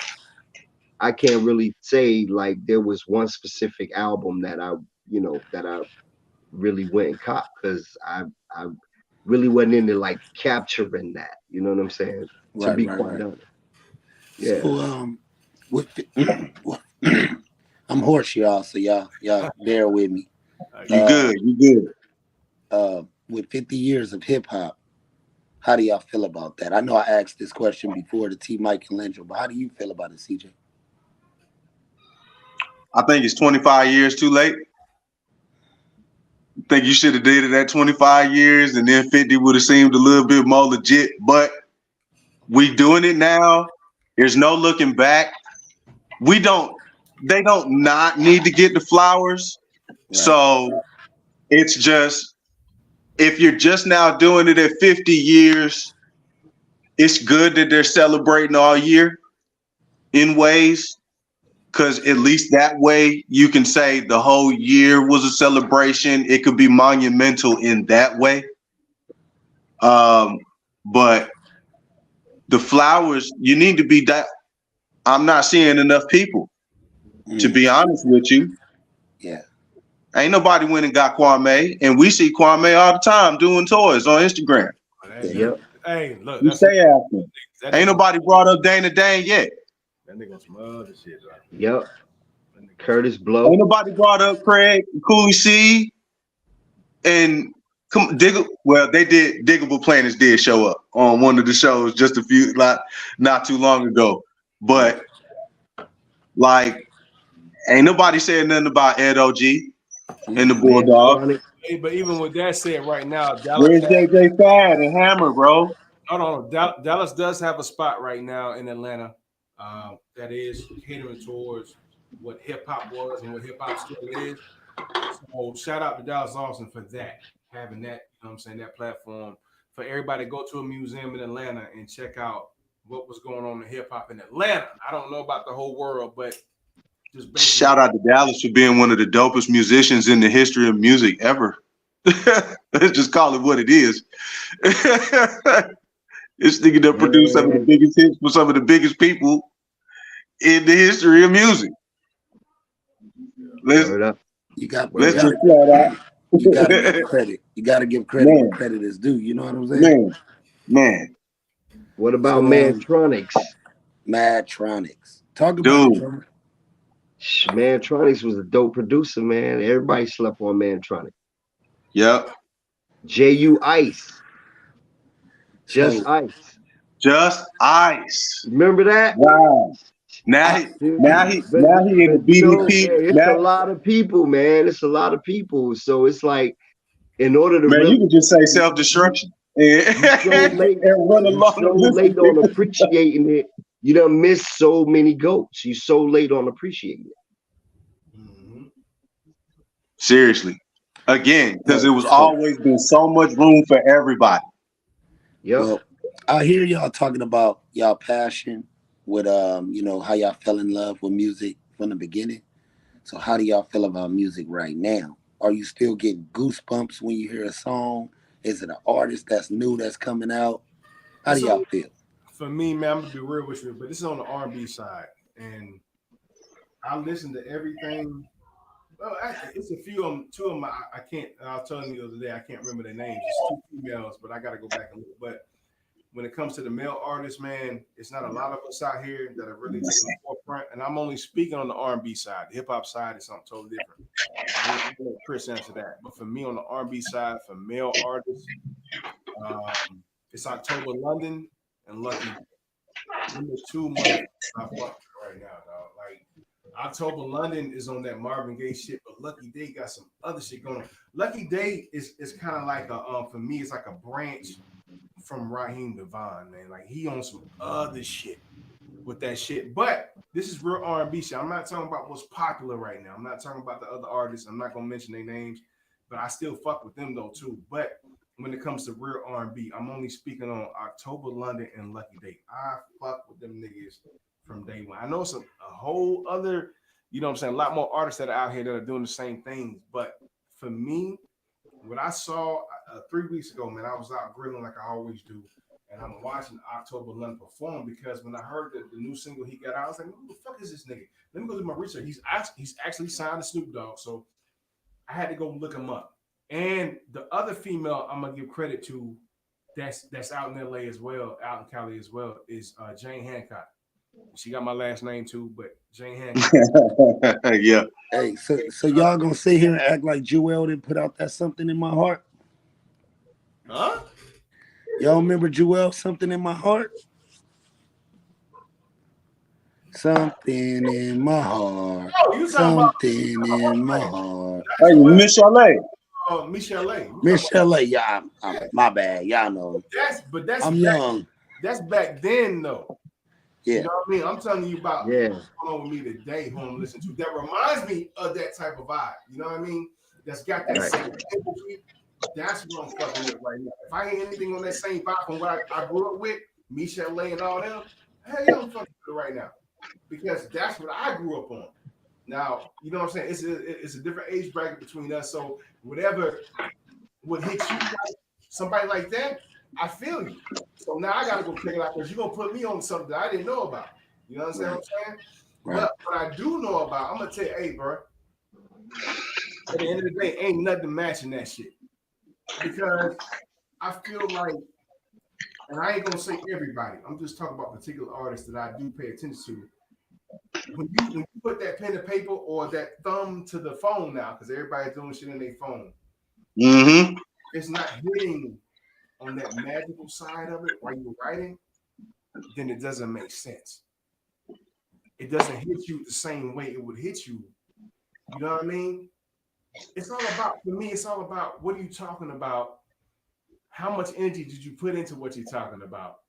I can't really say like there was one specific album that I really went and caught because I really wasn't into like capturing that. You know what I'm saying? To Right. be Right. quite Right. honest. Yeah. So with well, I'm hoarse, y'all. So y'all bear with me. You Uh, good? You good? with 50 years of hip hop, how do y'all feel about that? I know I asked this question before to T.Michael and Lindrum, but how do you feel about it, CJ? I think it's 25 years too late. I think you should have did it at 25 years, and then 50 would have seemed a little bit more legit. But we doing it now. There's no looking back. We don't. They don't not need to get the flowers. Right. So it's just if you're just now doing it at 50 years, it's good that they're celebrating all year in ways. Because at least that way you can say the whole year was a celebration. It could be monumental in that way. Um, but the flowers, you need to be that. I'm not seeing enough people, to Mm, be honest with you. yeah. Ain't nobody went and got Kwame, and we see Kwame all the time doing toys on Instagram. Hey, Yeah. Yep. hey, look, We that's stay after him. that Ain't nigga. nobody brought up Dana Dane yet. That nigga on some other shit, right? Yep. That nigga on some- Curtis Ain't Blow. nobody brought up Craig Cooley C and well, they did. Diggable Planets did show up on one of the shows just a few not too long ago. Yeah. But like, ain't nobody saying nothing about Ed OG and the Mm-mm. Bulldogs. Mantronic. Hey, but even with that said, right now, Dallas Where's has JJ Fad and Hammer, bro? hold on. Dallas does have a spot right now in Atlanta that is catering towards what hip hop was and what hip hop still is. So shout out to Dallas Austin for that, having that, you know what I'm saying, that platform for everybody to go to a museum in Atlanta and check out what was going on in hip hop in Atlanta. I don't know about the whole world, but just basically, Shout out to Dallas for being one of the dopest musicians in the history of music ever. Let's just call it what it is. This nigga that produced some of the Man, biggest hits for some of the biggest people in the history of music. Let's word up. You got you Word let's up. got just flat out. you got to give credit. You got to give credit where Man, credit is due. You know what I'm saying? man, man, What about So Mantronics? Madtronics. Talk about it, dude. drummer. Mantronics was a dope producer, man. Everybody slept on Mantronics. Yep. J.U. Ice. Just So Ice. Just Ice. Remember that? Wow. Now I he now Dude, he now he in the but you know, BDP. hey, it's a Now lot of people, man. It's a lot of people. So it's like, in order to man, you really, could just say you, self-destruction and, you so late, and run you along so the late on list. appreciating it. You done missed so many goats. You so late on appreciating it. mhm. Seriously. Again, because it was so always been so much room for everybody. Yep. well, I hear y'all talking about y'all passion with how y'all fell in love with music from the beginning. So how do y'all feel about music right now? Are you still getting goosebumps when you hear a song? Is it an artist that's new that's coming out? How do So y'all feel? for me, man, I'm gonna be real with you, but this is on the R&B side, and I listen to everything. Well, actually, it's a few of them. Two of them, I can't. I was telling you the other day, I can't remember their names. It's two females, but I got to go back and look. But when it comes to the male artists, man, it's not a lot of us out here that are really taking the forefront. And I'm only speaking on the R&B side. The hip hop side is something totally different. I'm gonna let Chris answer that. But for me, on the R&B side, for male artists, um, It's October London and Lucky. Them the two motherfuckers I fuck with right now, dog. Like October London is on that Marvin Gaye shit, but Lucky Day got some other shit going on. Lucky Day is kind of like a for me, it's like a branch from Raheem Devon, man. Like he on some other shit with that shit. But this is real R&B shit. I'm not talking about what's popular right now. I'm not talking about the other artists. I'm not gonna mention their names, but I still fuck with them though too. But when it comes to real R&B, I'm only speaking on October London and Lucky Day. I fuck with them niggas from day one. I know it's a whole other, you know what I'm saying, a lot more artists that are out here that are doing the same things. But for me, what I saw 3 weeks ago, man, I was out grilling like I always do. And I'm watching October London perform because when I heard the new single he got out, I was like, who the fuck is this nigga? Let me go do my research. He's actually signed to Snoop Dogg. So I had to go look him up. And the other female I'm gonna give credit to that's out in LA as well, out in Cali as well, is Jane Hancock. She got my last name too, but Jane Hancock. Yeah. Hey, so y'all gonna sit here and act like Jewel didn't put out that something in my heart? Huh? Y'all remember Jewel, something in my heart? Something in my heart. Oh, you talking about Something in my heart. Hey, Miss Chalet. Michelle A. Michelle, yeah, my bad. Y'all know. That's I'm back, young. That's back then though. Yeah. You know what I mean? I'm telling you about Yeah. what's going on with me today, who I'm listening to. That reminds me of that type of vibe. You know what I mean? That's got that same energy. That's what I'm fucking with right now. If I ain't anything on that same vibe from what I grew up with, Michelle A and all them, hell yeah, I'm fucking with it right now. Because that's what I grew up on. Now, you know what I'm saying? It's a different age bracket between us. So whatever would hit you, like somebody like that, I feel you. So now I gotta go check it out because you're gonna put me on something that I didn't know about. You know what I'm saying? Right. But what I do know about, I'm gonna tell you, hey, bro. At the end of the day, ain't nothing matching that shit. Because I feel like, and I ain't gonna say everybody, I'm just talking about particular artists that I do pay attention to. When you put that pen to paper or that thumb to the phone now, because everybody's doing shit in their phone, Mm-hmm. it's not hitting on that magical side of it while you're writing, then it doesn't make sense. It doesn't hit you the same way it would hit you. You know what I mean? It's all about, for me, it's all about what are you talking about? How much energy did you put into what you're talking about?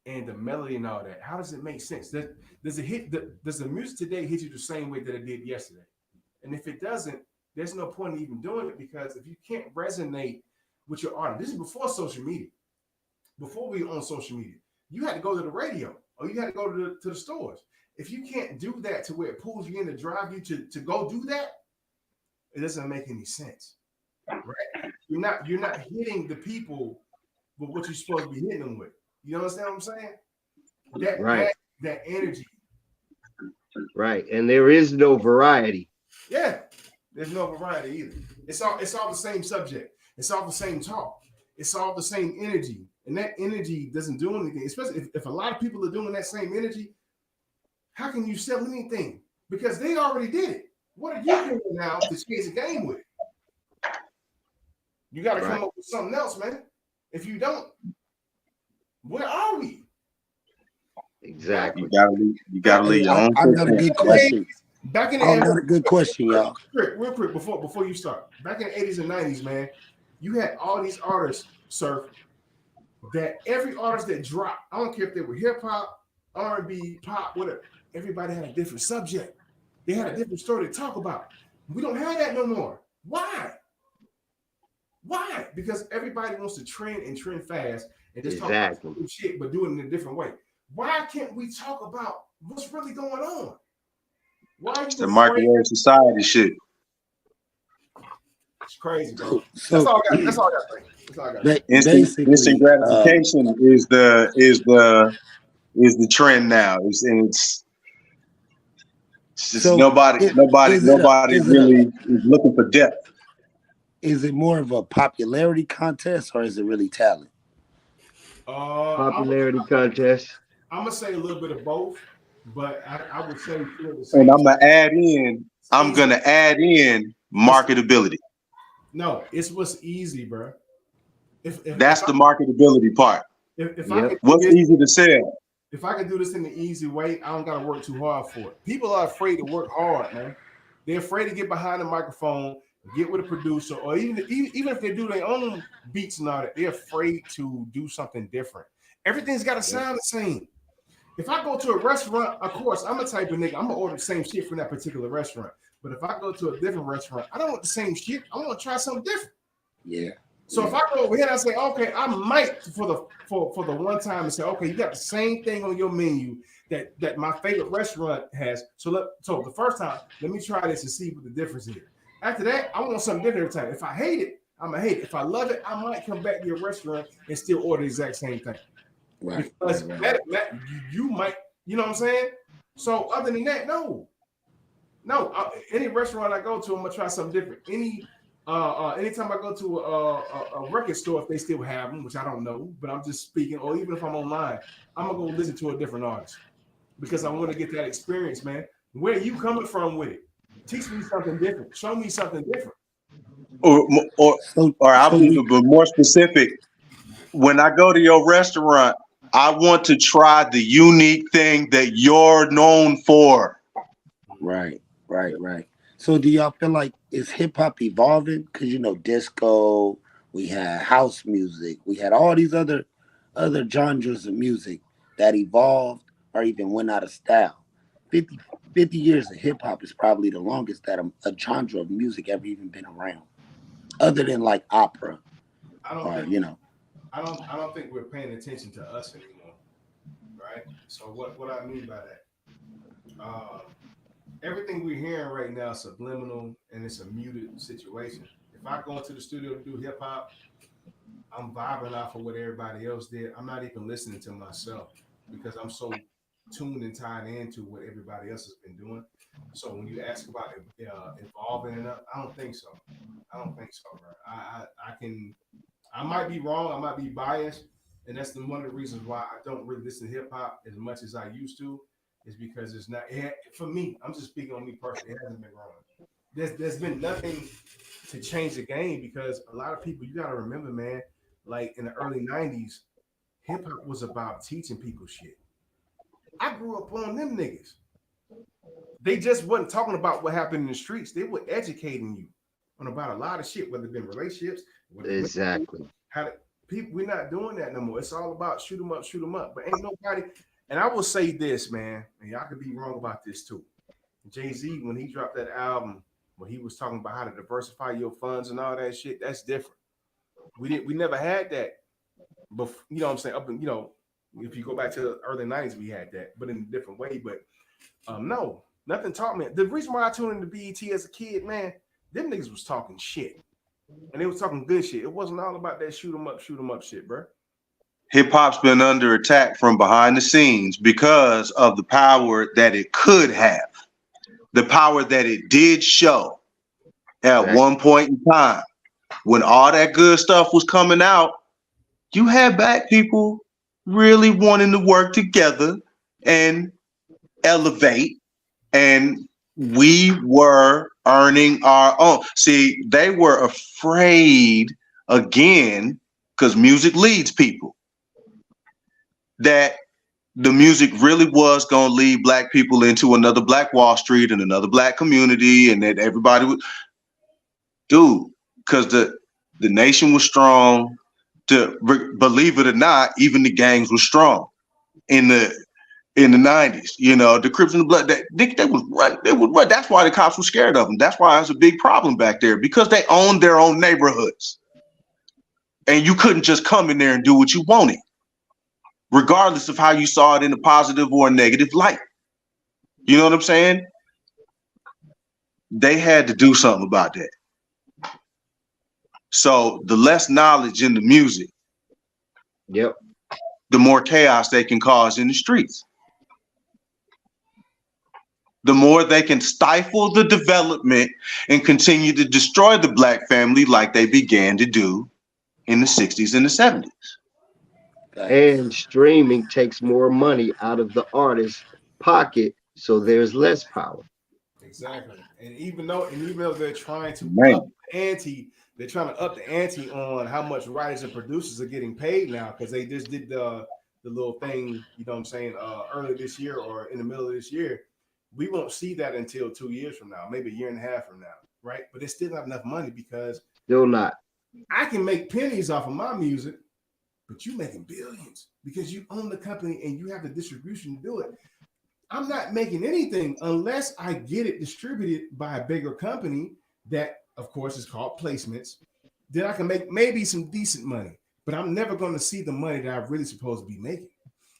And the melody and all that. How does it make sense? Does the music today hit you the same way that it did yesterday? And if it doesn't, there's no point in even doing it because if you can't resonate with your artist, this is before social media. Before we were on social media, you had to go to the radio or you had to go to the stores. If you can't do that to where it pulls you in to drive you to go do that, it doesn't make any sense. Right? You're not hitting the people with what you're supposed to be hitting them with. You understand what I'm saying? That energy. Right. And there is no variety. Yeah. There's no variety either. It's all the same subject. It's all the same talk. It's all the same energy. And that energy doesn't do anything, especially if a lot of people are doing that same energy. How can you sell anything? Because they already did it. What are you doing now to change the game with it? You got to come up with something else, man. If you don't, where are we? Exactly. You gotta leave your own. I got a good question. Back in the I got a good question, y'all. Real quick, before you start. Back in the 80s and 90s, man, you had all these artists, Surf, that every artist that dropped, I don't care if they were hip hop, R&B, pop, whatever, everybody had a different subject. They had a different story to talk about. We don't have that no more. Why? Why? Because everybody wants to trend fast and just talk about shit, but do it in a different way. Why can't we talk about what's really going on? Why it's the microwave society shit. It's crazy, bro. So, that's all I got. That's all I got. Instant gratification is the trend now. It's just so nobody really is looking for depth. Is it more of a popularity contest or is it really talent? Popularity contest. I'm gonna say a little bit of both, but I would say the same. And I'm gonna add in marketability. No, it's what's easy, bro. If That's the marketability part. if I Yep. could do What's this, easy to sell? if I can do this in the easy way, I don't gotta work too hard for it. People are afraid to work hard, man. They're afraid to get behind the microphone, get with a producer, or even if they do their own beats and all that, they're afraid to do something different. Everything's got to Yep. sound the same. If I go to a restaurant, of course, I'm a type of nigga. I'm gonna order the same shit from that particular restaurant. But if I go to a different restaurant, I don't want the same shit. I want to try something different. Yeah. So if I go over here and I say, okay, I might for the one time and say, okay, you got the same thing on your menu that my favorite restaurant has. So the first time, let me try this and see what the difference is. After that, I want something different every time. If I hate it, I'm gonna hate it. If I love it, I might come back to your restaurant and still order the exact same thing. Right. Because you might, you know what I'm saying? So other than that, no. Any restaurant I go to, I'm gonna try something different. Anytime I go to a record store, if they still have them, which I don't know, but I'm just speaking, or even if I'm online, I'm gonna go listen to a different artist because I want to get that experience, man. Where are you coming from with it? Teach me something different. Show me something different. Or or So or I'll so be do more specific. When I go to your restaurant, I want to try the unique thing that you're known for. right. So do y'all feel like is hip hop evolving? Because disco, we had house music, we had all these other genres of music that evolved or even went out of style. 50 50 years of hip hop is probably the longest that a genre of music ever even been around, other than like opera I don't or think I don't think we're paying attention to us anymore, right? So what I mean by that, uh, everything we're hearing right now is subliminal and it's a muted situation. If I go into the studio to do hip hop, I'm vibing off of what everybody else did. I'm not even listening to myself because I'm so tuned and tied into what everybody else has been doing. So when you ask about evolving and up, I don't think so. I don't think so, bro. I might be wrong. I might be biased, and that's one of the reasons why I don't really listen to hip hop as much as I used to. Is because it's not for me. I'm just speaking on me personally. It hasn't been wrong. There's been nothing to change the game because a lot of people you gotta remember, man. Like in the early '90s, hip hop was about teaching people shit. I grew up on them niggas. They just wasn't talking about what happened in the streets. They were educating you on about a lot of shit, whether it been relationships, whether it been Exactly. how to, people. We're not doing that no more. It's all about shoot 'em up. But ain't nobody. And I will say this, man, and y'all could be wrong about this too. Jay-Z, when he dropped that album, when he was talking about how to diversify your funds and all that shit, that's different. We never had that before, you know what I'm saying? If you go back to the early 90s, we had that, but in a different way. But no, nothing taught me. The reason why I tuned into BET as a kid, man, them niggas was talking shit. And they was talking good shit. It wasn't all about that shoot 'em up shit, bro. Hip hop's been under attack from behind the scenes because of the power that it could have, the power that it did show at Exactly. one point in time. When all that good stuff was coming out, you had black people really wanting to work together and elevate, and we were earning our own. See, they were afraid again, because music leads people, that the music really was going to lead black people into another black Wall Street and another black community, and that everybody would, dude, because the nation was strong. Believe it or not, even the gangs were strong in the 90s. The Crips and the Blood, they was right. They was right. That's why the cops were scared of them. That's why it's a big problem back there, because they owned their own neighborhoods, and you couldn't just come in there and do what you wanted, regardless of how you saw it in a positive or a negative light. You know what I'm saying? They had to do something about that. So the less knowledge in the music, Yep. the more chaos they can cause in the streets. The more they can stifle the development and continue to destroy the black family like they began to do in the 60s and the 70s. facts. And streaming takes more money out of the artist's pocket, so there's less power. Exactly. And even though they're trying to Man. ante. They're trying to up the ante on how much writers and producers are getting paid now because they just did the little thing, you know what I'm saying, earlier this year or in the middle of this year. We won't see that until 2 years from now, maybe a year and a half from now, right? But it's still not enough money because Still not. I can make pennies off of my music, but you making billions because you own the company and you have the distribution to do it. I'm not making anything unless I get it distributed by a bigger company that, of course, is called placements. Then I can make maybe some decent money, but I'm never going to see the money that I'm really supposed to be making.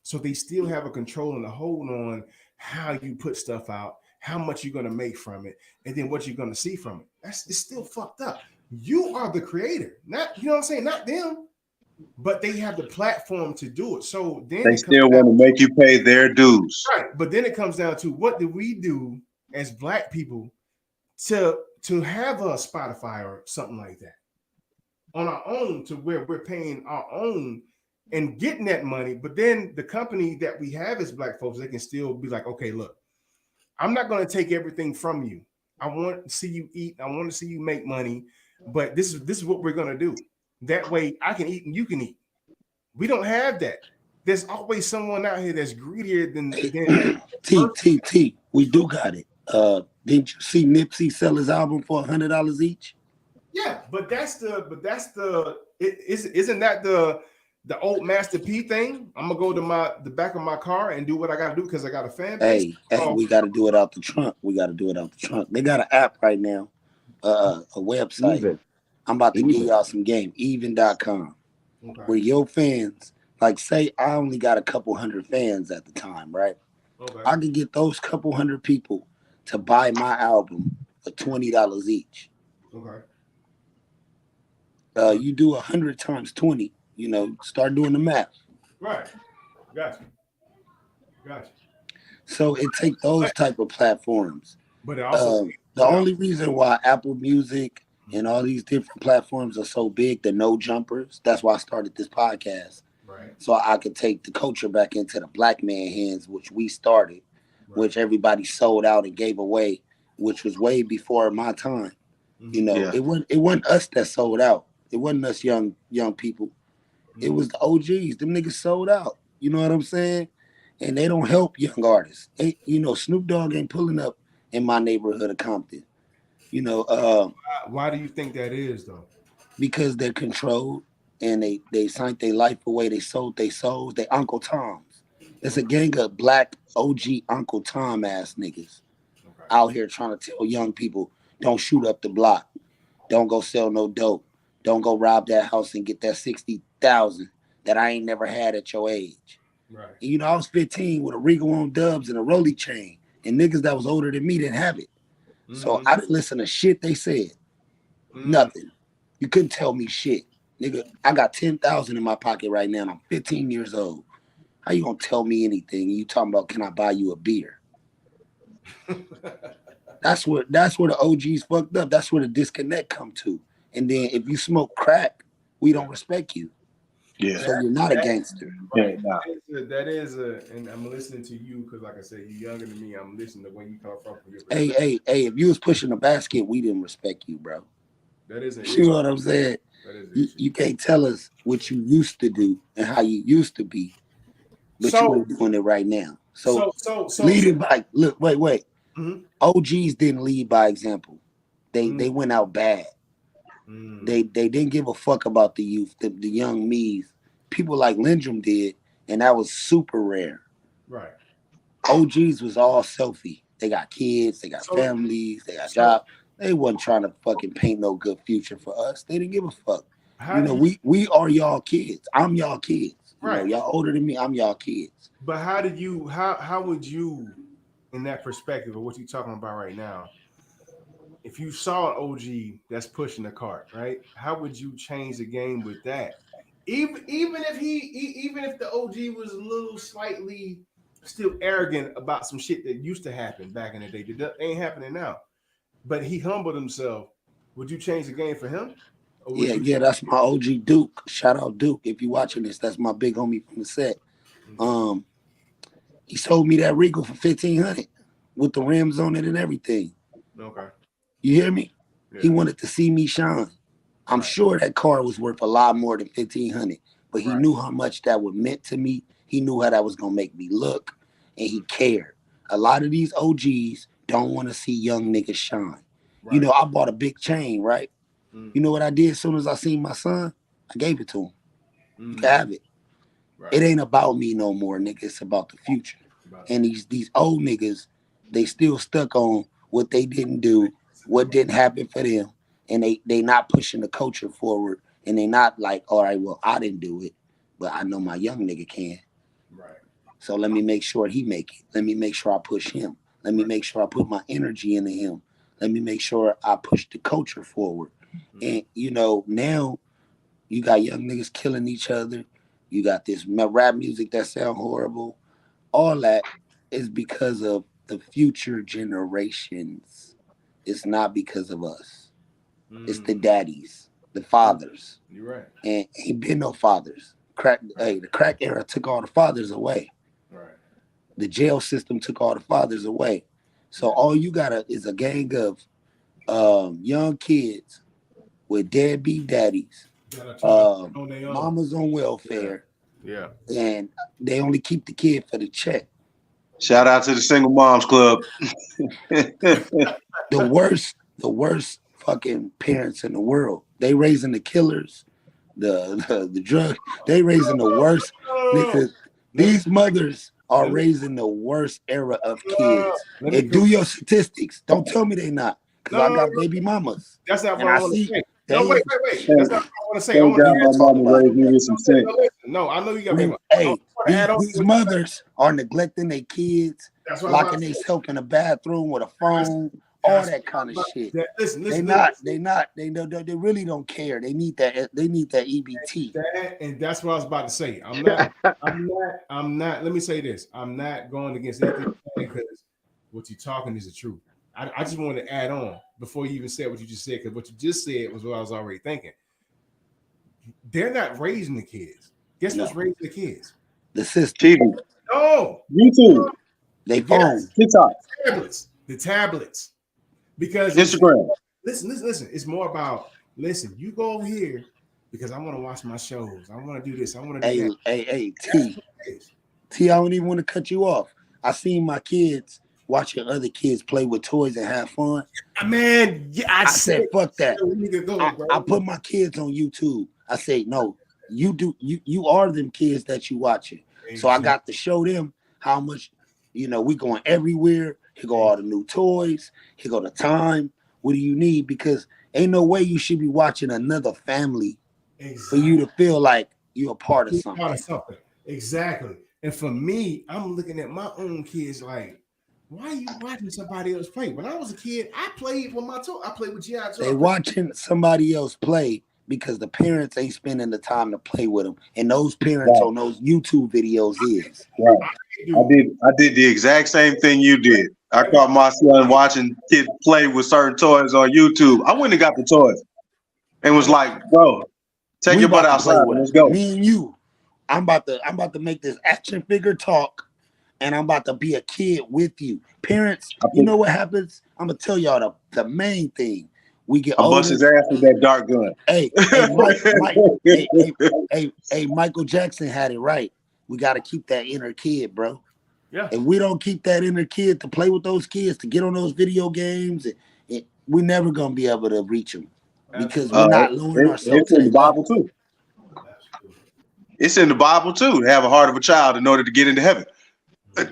So they still have a control and a hold on how you put stuff out, how much you're going to make from it, and then what you're going to see from it. It's still fucked up. You are the creator, not you know what I'm saying, not them, but they have the platform to do it. So then They it comes still down want to make you pay their dues. right, but then it comes down to what do we do as Black people to have a Spotify or something like that on our own to where we're paying our own and getting that money. But then the company that we have as Black folks, they can still be like, okay, look, I'm not going to take everything from you. I want to see you eat. I want to see you make money. But this is what we're going to do. That way I can eat and you can eat. We don't have that. There's always someone out here that's greedier than T, we do got it. Didn't you see Nipsey sell his album for $100 each? yeah, isn't that the old Master P thing? I'm gonna go to the back of my car and do what I gotta do because I got a fan base. Hey, we got to do it out the trunk. We got to do it out the trunk. They got an app right now, a website. Even. I'm about to give Even. y'all some game, even.com, Okay. where your fans, like say I only got a couple hundred fans at the time, right? Okay. I can get those couple hundred people to buy my album for $20 each. Okay. You do 100 times 20, start doing the math. Right. Gotcha. Gotcha. So it take those But type of platforms. but it also The only reason why Apple Music and all these different platforms are so big, the no jumpers, that's why I started this podcast. right. So I could take the culture back into the black man hands, which we started, Right. which everybody sold out and gave away, which was way before my time. Mm-hmm. Yeah. It wasn't us that sold out. It wasn't us young people. It Mm-hmm. was the OGs. Them niggas sold out. You know what I'm saying? And they don't help young artists. Snoop Dogg ain't pulling up in my neighborhood of Compton. You know, Why do you think that is though? because they're controlled and they signed their life away. They sold their souls. They Uncle Toms. It's a Okay. gang of black OG Uncle Tom ass niggas Okay. out here trying to tell young people, don't shoot up the block. Don't go sell no dope. Don't go rob that house and get that 60,000 that I ain't never had at your age. Right. And, I was 15 with a Regal on dubs and a Rolly chain, and niggas that was older than me didn't have it. So Mm-hmm. I didn't listen to shit they said. Mm-hmm. Nothing. You couldn't tell me shit. Nigga, I got 10,000 in my pocket right now and I'm 15 years old. How you gonna tell me anything? You talking about can I buy you a beer? That's where the OGs fucked up. That's where the disconnect come to. And then if you smoke crack, we don't respect you. Yeah. So you're not a gangster. Right. Nah. And I'm listening to you because, like I said, you're younger than me. I'm listening to where you come from your Hey, perspective. hey, if you was pushing a basket, we didn't respect you, bro. That is an You issue. know what I'm saying? That is an You, issue. you can't tell us what you used to do and how you used to be, but you So, ain't doing it right now. So so, so, so, so. leading by look, wait. Mm-hmm. OGs didn't lead by example. They Mm-hmm. they went out bad. Mm-hmm. They didn't give a fuck about the youth, the young me's. People like Lindrum did, and that was super rare. Right. OGs was all selfie. They got kids, they got So, families, they got so, jobs. They wasn't trying to fucking paint no good future for us. They didn't give a fuck. how do you? We are y'all kids. I'm y'all kids. Right. Y'all older than me. I'm y'all kids. But how did you? How would you, in that perspective of what you're talking about right now, if you saw an OG that's pushing the cart, right? How would you change the game with that? Even if the OG was a little slightly still arrogant about some shit that used to happen back in the day that ain't happening now, but he humbled himself. Would you change the game for him, or would you? Yeah, that's my OG Duke. Shout out Duke. If you watching this, that's my big homie from the set. Okay. Um, he sold me that Regal for 1,500 with the rims on it and everything. Okay. You hear me? He wanted to see me shine. I'm sure that car was worth a lot more than 1,500, but he knew how much that would meant to me. He knew how that was gonna make me look, and he cared. A lot of these OGs don't want to see young niggas shine. You know, I bought a big chain, right? You know what I did as soon as I seen my son? I gave it to him. You can have it. It ain't about me no more, nigga. It's about the future. And these old niggas, they still stuck on what they didn't do, what didn't happen for them, and they not pushing the culture forward. And they not like, all right, well, I didn't do it, but I know my young nigga can. Right. So let me make sure he make it. Let me make sure I push him. Let me make sure I put my energy into him. Let me make sure I push the culture forward. And you know, now you got young niggas killing each other. You got this rap music that sound horrible. All that is because of the future generations. It's not because of us. It's the daddies, the fathers. You're right. And ain't been no fathers. The crack era took all the fathers away. Right. The jail system took all the fathers away. So all you got is a gang of young kids with deadbeat daddies, mamas on welfare, and they only keep the kid for the check. Shout out to the Single Moms Club. The worst fucking parents in the world. They raising the killers, the drug. They raising the worst niggas. These mothers are raising the worst era of kids. And do your statistics. Don't tell me they not, because I got baby mamas. That's not and what I I want see. to say. No, wait. That's not what I want to say. I Thank want God to my mama raised me with some sense. No, I know you got me. Hey, these mothers are neglecting their kids, locking themselves in a bathroom with a phone, all that kind of shit. Listen, they really don't care. They need that EBT. And that's what I was about to say. I'm not. Let me say this. I'm not going against anything because what you're talking is the truth. I just wanted to add on before you even said what you just said, because what you just said was what I was already thinking. They're not raising the kids. Guess what's raising the kids? The system. TV. No. YouTube. They phones. TikTok. The tablets. Because Instagram. Listen. It's more about, listen, you go over here because I want to watch my shows. I want to do this. I want to do that. Hey, T, I don't even want to cut you off. I seen my kids watching other kids play with toys and have fun. Man, yeah, I said, fuck that. I put my kids on YouTube. I say, no, you are them kids that you watching. Exactly. So I got to show them how much, we going everywhere. Here go all the new toys. Here go the time. What do you need? Because ain't no way you should be watching another family for you to feel like you're a part of something. Exactly. And for me, I'm looking at my own kids like, why are you watching somebody else play? When I was a kid, I played with my toy. I played with G.I. Joe. They watching somebody else play because the parents ain't spending the time to play with them. And those parents on those YouTube videos is. Right. I did the exact same thing you did. I caught my son watching kids play with certain toys on YouTube. I went and got the toys and was like, bro, take your butt outside. Let's go. Me and you. I'm about to make this action figure talk. And I'm about to be a kid with you. Parents, you know what happens? I'm going to tell y'all the main thing. We get older. Bust his ass with that dart gun. Hey, Michael Jackson had it right. We got to keep that inner kid, bro. Yeah. If we don't keep that inner kid to play with those kids, to get on those video games, we're never going to be able to reach them. Because we're not lowering ourselves to the Bible too. It's in the Bible too. To have a heart of a child in order to get into heaven. But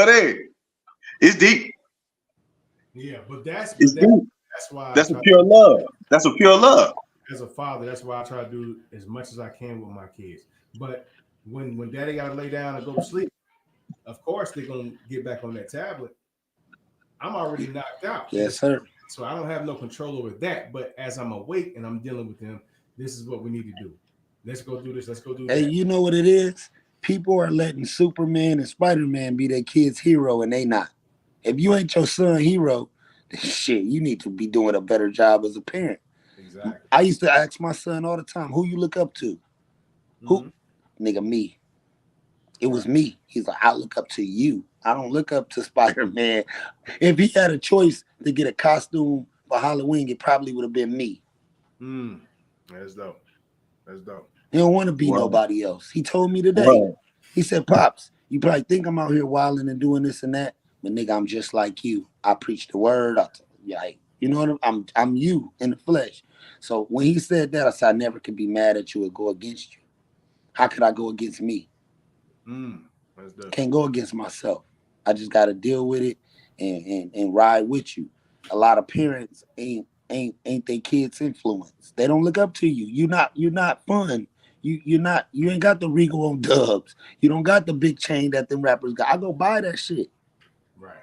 hey, it's deep. Yeah, but that's why that's a pure love. That's a pure love. As a father, that's why I try to do as much as I can with my kids. But when daddy got to lay down and go to sleep, of course they're gonna get back on that tablet. I'm already knocked out. Yes, sir. So I don't have no control over that. But as I'm awake and I'm dealing with them, this is what we need to do. Let's go do this. Let's go do that. Hey, you know what it is? People are letting Superman and Spider-Man be their kid's hero, and they not. If you ain't your son hero, shit, you need to be doing a better job as a parent. Exactly. I used to ask my son all the time, who you look up to? Mm-hmm. Who? Nigga, me. It was me. He's like, I look up to you. I don't look up to Spider-Man. If he had a choice to get a costume for Halloween, it probably would have been me. Mm. That's dope. That's dope. He don't want to be Right. nobody else. He told me today. Right. He said, Pops, you probably think I'm out here wilding and doing this and that, but nigga, I'm just like you. I preach the word. Like, you know what I'm you in the flesh. So when he said that, I said, I never could be mad at you or go against you. How could I go against me? Mm. That's dope. Can't go against myself. I just got to deal with it and ride with you. A lot of parents ain't their kids' influence. They don't look up to you. You're not fun. You ain't got the Regal on Dubs. You don't got the big chain that them rappers got. I go buy that shit. Right.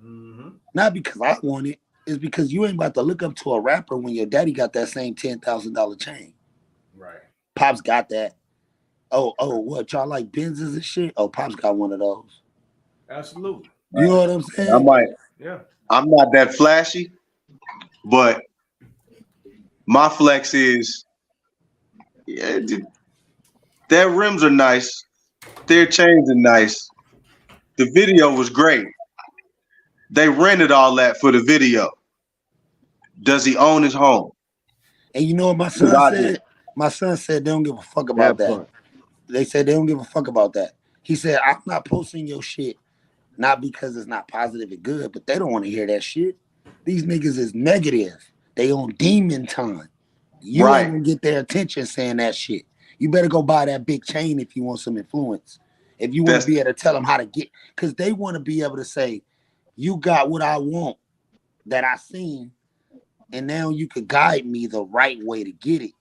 Mm-hmm. Not because I want it. It's because you ain't about to look up to a rapper when your daddy got that same $10,000 chain. Right. Pops got that. Oh, what y'all like Benzes and shit? Oh, Pops got one of those. Absolutely. You know Right. what I'm And I saying? might. Yeah. I'm not that flashy, but my flex is, yeah, their rims are nice. Their chains are nice. The video was great. They rented all that for the video. Does he own his home? And you know what my Because son I do. said? My son said they don't give a fuck about That that. part. They said they don't give a fuck about that. He said, I'm not posting your shit, not because it's not positive and good, but they don't want to hear that shit. These niggas is negative. They on demon time. You ain't Right. gonna get their attention saying that shit. You better go buy that big chain if you want some influence. If you want to That's be able to tell them how to get, because they want to be able to say, you got what I want that I seen, and now you could guide me the right way to get it.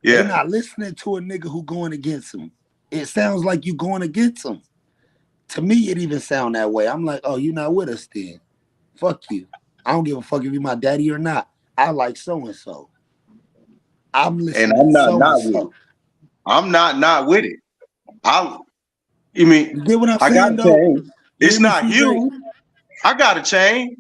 They yeah. not listening to a nigga who going against them. It sounds like you going against them. To me, it even sound that way. I'm like, oh, you not with us then. Fuck you. I don't give a fuck if you my daddy or not. I like so and so. I'm And listening I'm to not so and not with it. so. I'm not with it. I mean, You get what I'm I got saying a though? chain. You It's hear me, not CJ? huge. I got a chain.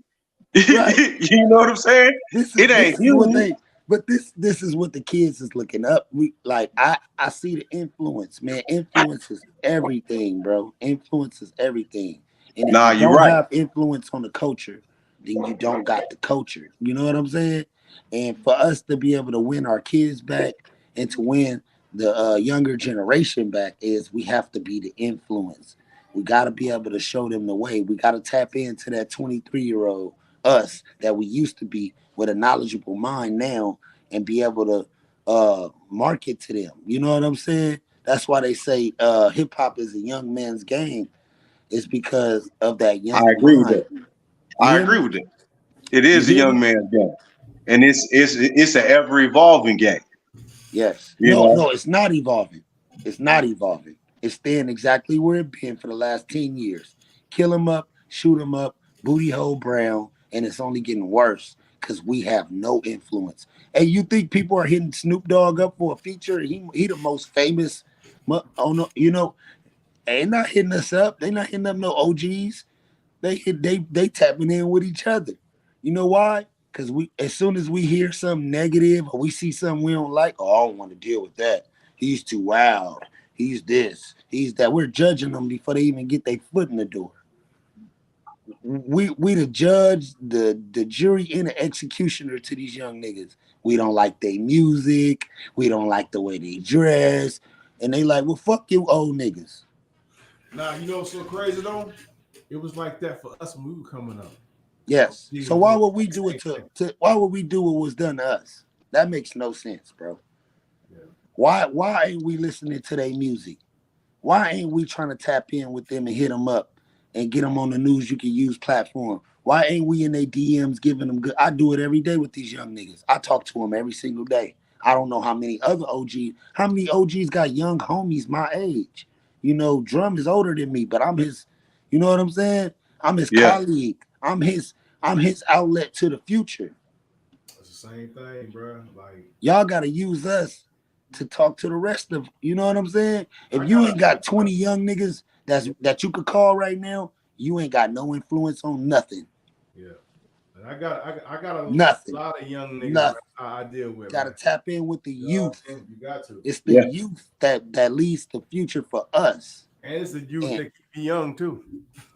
Right. You know what I'm saying? This is It this ain't is what huge. they but this is what the kids is looking up. We like I see the influence, man. Influence is everything, bro. Influence is everything. And if Nah, you you're don't right. have influence on the culture, then you don't got the culture. You know what I'm saying? And for us to be able to win our kids back and to win the younger generation back is we have to be the influence. We got to be able to show them the way. We got to tap into that 23-year-old us that we used to be with a knowledgeable mind now and be able to market to them. You know what I'm saying? That's why they say hip hop is a young man's game. It's because of that I young agree with mind. that. You I hear agree me? with that. It You is a hear young me? man's game, and it's an ever evolving game. Yes. You No, know. no, it's not evolving. It's not evolving. It's staying exactly where it's been for the last 10 years. Kill him up, shoot him up, booty hole brown, and it's only getting worse because we have no influence. And you think people are hitting Snoop Dogg up for a feature? He the most famous. Oh no, you know, they not hitting us up. They not hitting up no OGs. They tapping in with each other. You know why? Because we as soon as we hear something negative or we see something we don't like, oh, I don't want to deal with that. He's too wild. He's this. He's that. We're judging them before they even get their foot in the door. We the judge, the jury, and the executioner to these young niggas. We don't like their music. We don't like the way they dress. And they like, well, fuck you, old niggas. Nah, you know what's so crazy though? It was like that for us when we were coming up. Yes. Niggas So was why doing would we the do it same thing. to why would we do what was done to us? That makes no sense, bro. Yeah. Why ain't we listening to their music? Why ain't we trying to tap in with them and hit them up and get them on the news you can use platform? Why ain't we in their DMs giving them good? I do it every day with these young niggas. I talk to them every single day. I don't know how many other OGs, how many OGs got young homies my age. You know, Drum is older than me, but I'm his, you know what I'm saying? I'm his Yeah. colleague. I'm his outlet to the future. It's the same thing, bro. Like Y'all gotta use us to talk to the rest of you know what I'm saying? If I you got ain't got 20 young niggas that you could call right now, you ain't got no influence on nothing. yeah. And I got a Nothing. lot of young niggas, man, Nothing. I deal with, Gotta man. tap in with the You know what youth. I'm saying? You got to. It's the Yeah. youth that leads the future for us. And it's the youth And that keep you young too.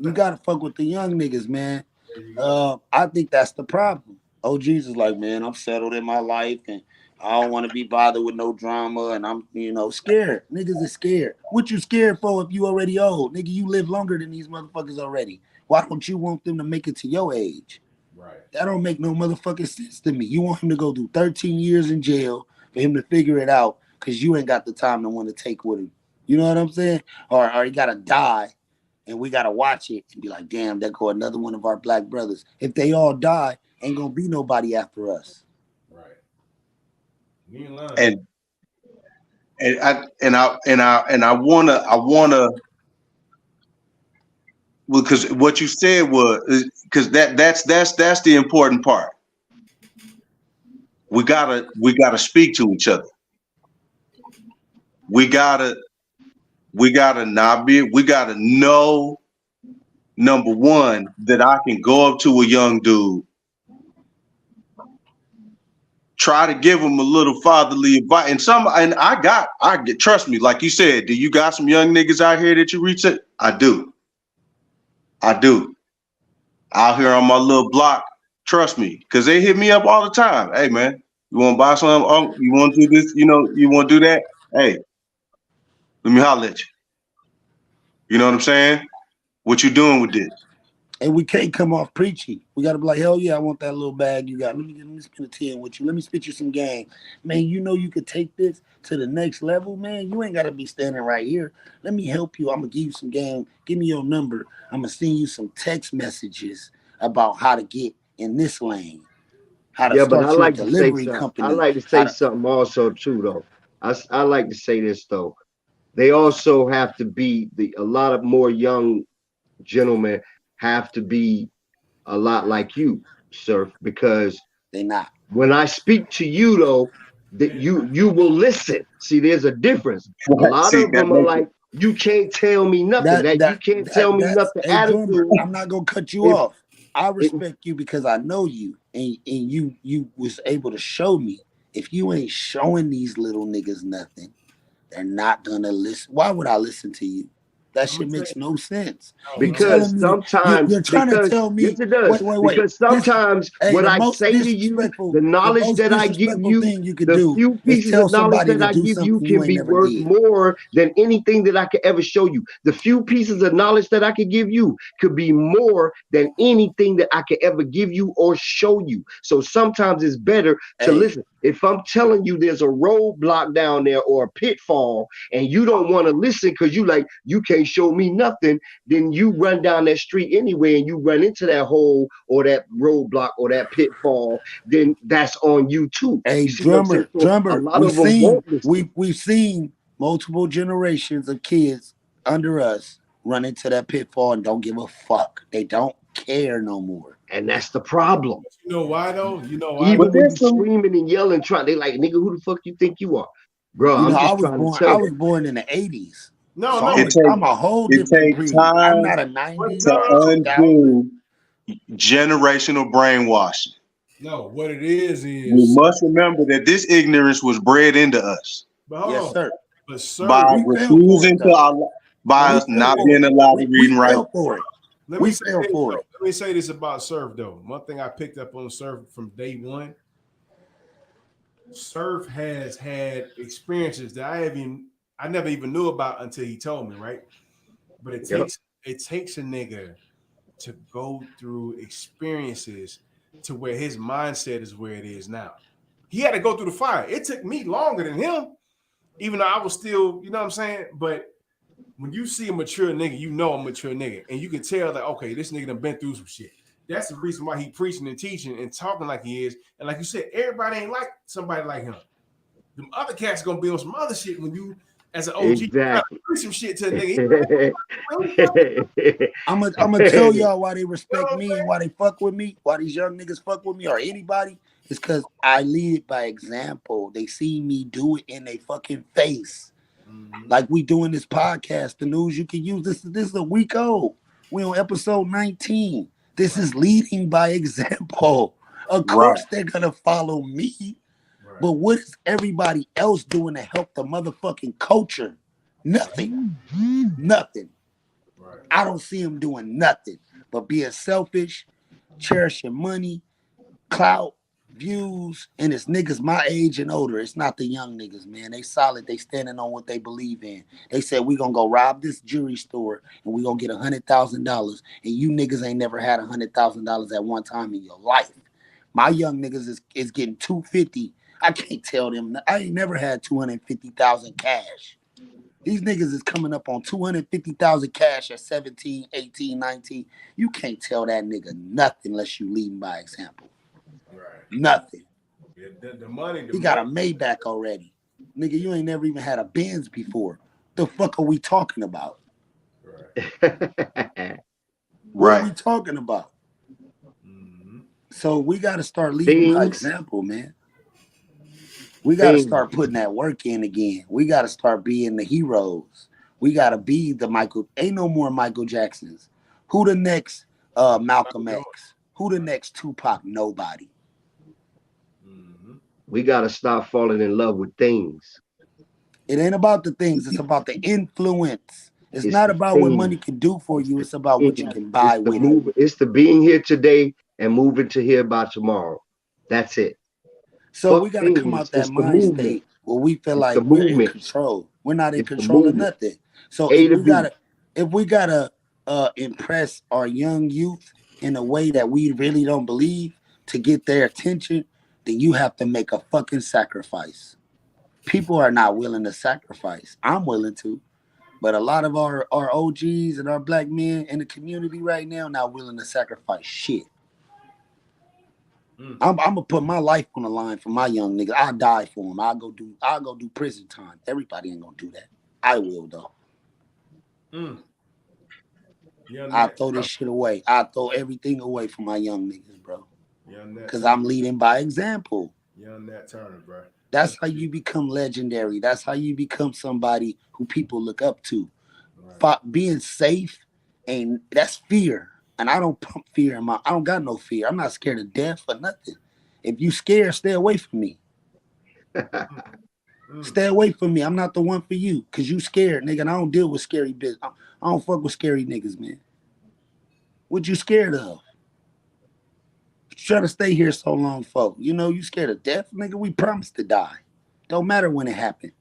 you gotta fuck with the young niggas, man. There you go. I think that's the problem. OG's is like, man, I'm settled in my life and I don't want to be bothered with no drama and I'm, scared. Niggas is scared. What you scared for if you already old? Nigga, you live longer than these motherfuckers already. Why don't you want them to make it to your age? Right. That don't make no motherfucking sense to me. You want him to go through 13 years in jail for him to figure it out because you ain't got the time to want to take with him. You know what I'm saying? Or he gotta die and we gotta watch it and be like, damn, there go another one of our black brothers. If they all die, ain't gonna be nobody after us. Right. You ain't lying. And I wanna because what you said was because that's the important part. We gotta speak to each other. We gotta not be. We gotta know, number one, that I can go up to a young dude, try to give him a little fatherly advice, and I get, trust me, like you said, do you got some young niggas out here that you reach it? I do. Out here on my little block, trust me, because they hit me up all the time. Hey man, you want to buy something? Oh, you want to do this? You want to do that? Hey, let me holler at you. You know what I'm saying? What you doing with this? And we can't come off preachy. We gotta be like, hell yeah, I want that little bag you got. Let me spend a 10 with you. Let me spit you some game. Man, you know you could take this to the next level, man. You ain't gotta be standing right here. Let me help you. I'm gonna give you some game. Give me your number. I'm gonna send you some text messages about how to get in this lane, how to Yeah, but I start your like to say delivery something. I company. like to How say to something also too, though. I like to say this though. They also have to be a lot of more young gentlemen have to be a lot like you, Surf, because they not. when I speak to you though, that you will listen. See, there's a difference. A lot See of that them are makes like, you can't tell me nothing. That That you that can't that tell me that's nothing a drummer. attitude. I'm not gonna cut you If off. I it, respect you because I know you and you was able to show me. If you ain't showing these little niggas nothing, they're not gonna listen. Why would I listen to you? That I'm shit gonna say makes no sense. no, You I'm gonna because telling me to sometimes you're trying to because tell yes me, it does wait. because This sometimes hey, what I say to you, the most that I give disrespectful you, thing you could the do few is pieces tell of knowledge somebody that to I do give you something you can ain't be never worth did. more than anything that I could ever show you. The few pieces of knowledge that I could give you could be more than anything that I could ever give you or show you. So sometimes it's better to Hey, listen. If I'm telling you there's a roadblock down there or a pitfall and you don't want to listen because you can't show me nothing, then you run down that street anyway and you run into that hole or that roadblock or that pitfall, then that's on you too. hey, You see what I'm saying? So a drummer, lot of them won't listen. we've seen multiple generations of kids under us run into that pitfall and don't give a fuck. They don't care no more. And that's the problem. you know why though? You know why but Even though? when there's you some screaming and yelling, trying, they like, nigga, who the fuck you think you are? Bro, You know, I'm just trying to I tell was you. born in the '80s, No, so no, it but takes I'm a whole it different takes breed. I'm time not a what, '90s to or a no, 2000. undo generational brainwashing. no. What it is, We sir. must remember that this ignorance was bred into us But hold Yes, on. sir. But by sir, We fell for it refusing to though. by We us fell not for being it. allowed to read We and write. fell for it. let me We say fell this for though. it. Let me say this about Surf though. One thing I picked up on Surf from day one, Surf has had experiences that I never even knew about until he told me, right? But Yep. it takes a nigga to go through experiences to where his mindset is where it is now. He had to go through the fire. It took me longer than him, even though I was still, you know what I'm saying? But when you see a mature nigga, you know a mature nigga. And you can tell that, okay, this nigga done been through some shit. That's the reason why he preaching and teaching and talking like he is. And like you said, everybody ain't like somebody like him. Them other cats gonna be on some other shit when you, as an OG, try to Exactly. preach some shit to a nigga. He like, Yeah, really? You I'm gonna tell y'all why they respect me and why they fuck with me, why these young niggas fuck with me or anybody. It's because I lead by example. They see me do it in their fucking face. Mm-hmm. Like we doing this podcast, the news you can use. This is a week old. We on episode 19. This Right, is leading by example. Of Right. course they're gonna follow me. right. But what is everybody else doing to help the motherfucking culture? Nothing. Nothing. Right. I don't see him doing nothing but being selfish, cherishing money, clout, views, and it's niggas my age and older. It's not the young niggas, man. They solid. They standing on what they believe in. They said we gonna go rob this jewelry store and we gonna get $100,000. And you niggas ain't never had $100,000 at one time in your life. My young niggas is getting 250. I can't tell them. I ain't never had 250,000 cash. These niggas is coming up on 250,000 cash at 17, 18, 19. You can't tell that nigga nothing unless you lead him by example. Right. Nothing. Yeah, the money, the He got money. a Maybach already. Nigga, you ain't never even had a Benz before. The fuck are we talking about? Right. What are Right. we talking about? Mm-hmm. So we got to start leading by Things, example, man. We got to things. start putting that work in again. We got to start being the heroes. We got to be the Michael. Ain't no more Michael Jacksons. Who the next Michael Malcolm Jordan. X? Who the Right. next Tupac? Nobody. Mm-hmm. We got to stop falling in love with things. It ain't about the things. It's about the influence. It's It's not the about what thing. money can do for It's you. the It's about what you thing. can It's buy the with it. move. It's the being here today and moving to here by tomorrow. That's it. So we Fuck got to come things. out that It's the mind movement. state where we feel It's the like we're in movement. control. We're not in It's the control of movement. nothing. So A to B. if we gotta impress our young youth in a way that we really don't believe to get their attention, then you have to make a fucking sacrifice. People are not willing to sacrifice. I'm willing to. But a lot of our OGs and our black men in the community right now not willing to sacrifice shit. Mm. I'm gonna put my life on the line for my young nigga. I'll die for him. I'll go do prison time. Everybody ain't gonna do that. I will though. Mm. You on I'll that? throw this shit away. I'll throw everything away for my young niggas, bro. You on that Cause turn? I'm leading by example. You on that turn, bro? That's how you become legendary. That's how you become somebody who people look up to. Right. Being safe, and that's fear. And I don't pump fear in my. I don't got no fear. I'm not scared of death or nothing. If you scared, stay away from me. Mm. Mm. Stay away from me. I'm not the one for you. Cause you scared, nigga. And I don't deal with scary business. I don't fuck with scary niggas, man. What you scared of? You trying to stay here so long, folk. You know you scared of death, nigga. We promised to die. Don't matter when it happened.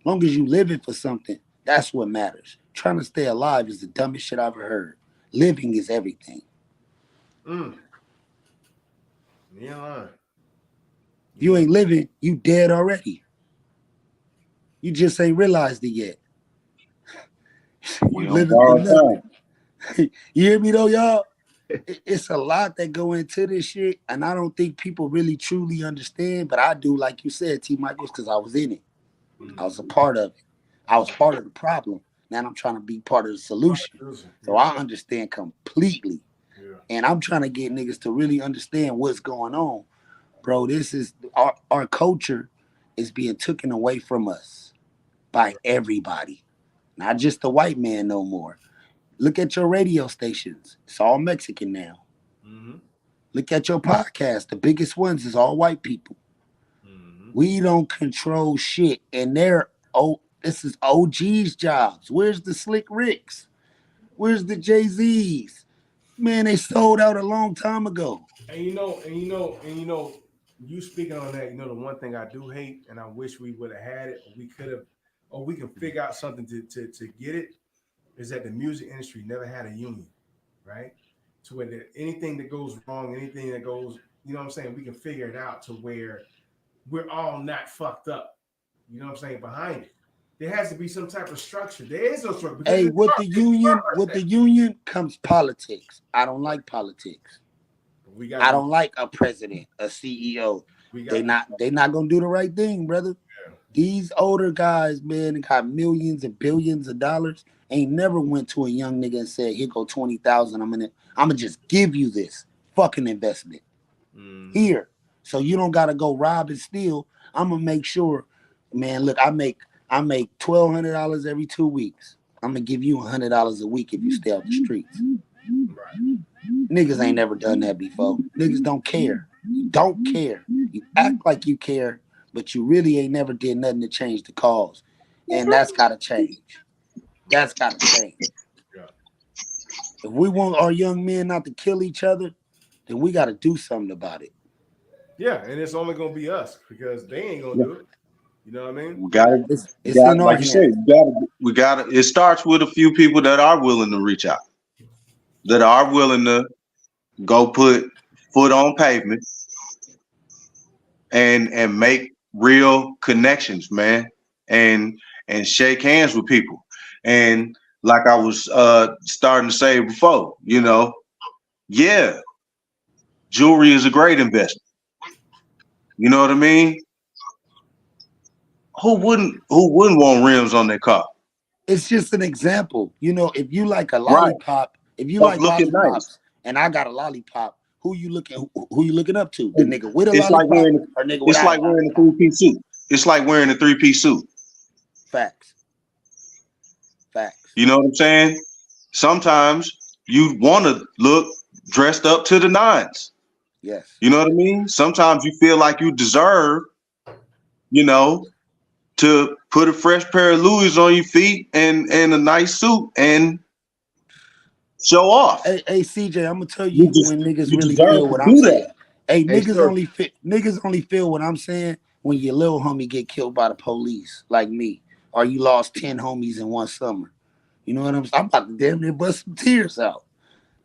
Long as you living for something, that's what matters. Trying to stay alive is the dumbest shit I've ever heard. Living is everything. Mm. You ain't lying. If you You ain't. ain't living, you dead already. You just ain't realized it yet. We You on living for borrowed nothing. time. You hear me though, y'all? It's a lot that go into this shit, and I don't think people really truly understand. But I do, like you said, T.Michael, because I was in it. I was a Mm-hmm. part of it. I was part of the problem. Now I'm trying to be part of the solution. So Yeah. I understand completely. Yeah. And I'm trying to get niggas to really understand what's going on. Bro, this is our culture is being taken away from us by everybody. Not just the white man no more. Look at your radio stations. It's all Mexican now. Mm-hmm. Look at your podcast. The biggest ones is all white people. Mm-hmm. We don't control shit. And this is OG's jobs. Where's the Slick Ricks? Where's the Jay-Z's? Man, they sold out a long time ago. You speaking on that, the one thing I do hate, and I wish we would have had it, or we could have, or we can figure out something to get it, is that the music industry never had a union, right? To where anything that goes wrong, anything that goes, you know what I'm saying, we can figure it out to where we're all not fucked up. You know what I'm saying? Behind it, there has to be some type of structure. There is no structure because Hey, it's like with that. the union comes politics. I don't like politics. But we got I to be. don't like a president, a CEO. We They got to. not they not gonna do the right thing, brother. Yeah. These older guys, man, that got millions and billions of dollars, ain't never went to a young nigga and said, "Here go 20,000. I'm gonna just give you this fucking investment Mm-hmm. here, so you don't gotta go rob and steal. I'm gonna make sure, man. Look, I make $1,200 every 2 weeks. I'm gonna give you $100 a week if you stay out the streets." Right. Niggas ain't never done that before. Niggas don't care. You don't care. You act like you care, but you really ain't never did nothing to change the cause. and that's gotta change. That's gotta change. Yeah. If we want our young men not to kill each other, then we gotta do something about it. Yeah, and it's only gonna be us because they ain't gonna do it. You know what I mean? We gotta, It's in our like you said, hands. we gotta. It starts with a few people that are willing to reach out, that are willing to go put foot on pavement and make real connections, man, and and shake hands with people. And like I was starting to say before, yeah, jewelry is a great investment. You know what I mean? Who wouldn't want rims on their car? It's just an example. If you like a Right. lollipop, if you Of like looking nice. lollipops, and I got a lollipop, who you looking up to? The It- nigga with a It's like lollipop wearing or nigga it's without a like wearing a lollipop? three-piece suit. It's like wearing a three-piece suit. Facts. Facts. You know what I'm saying? Sometimes you want to look dressed up to the nines. Yes. You know what I mean? Sometimes you feel like you deserve, you know, to put a fresh pair of Louis on your feet and a nice suit and show off. Hey, CJ, I'm gonna tell You you just when niggas you really deserve feel to what I'm do that. saying. Hey, Hey, sir. niggas only feel what I'm saying when your little homie get killed by the police, like me, or you lost 10 homies in one summer. You know what I'm saying? I'm about to damn near bust some tears out.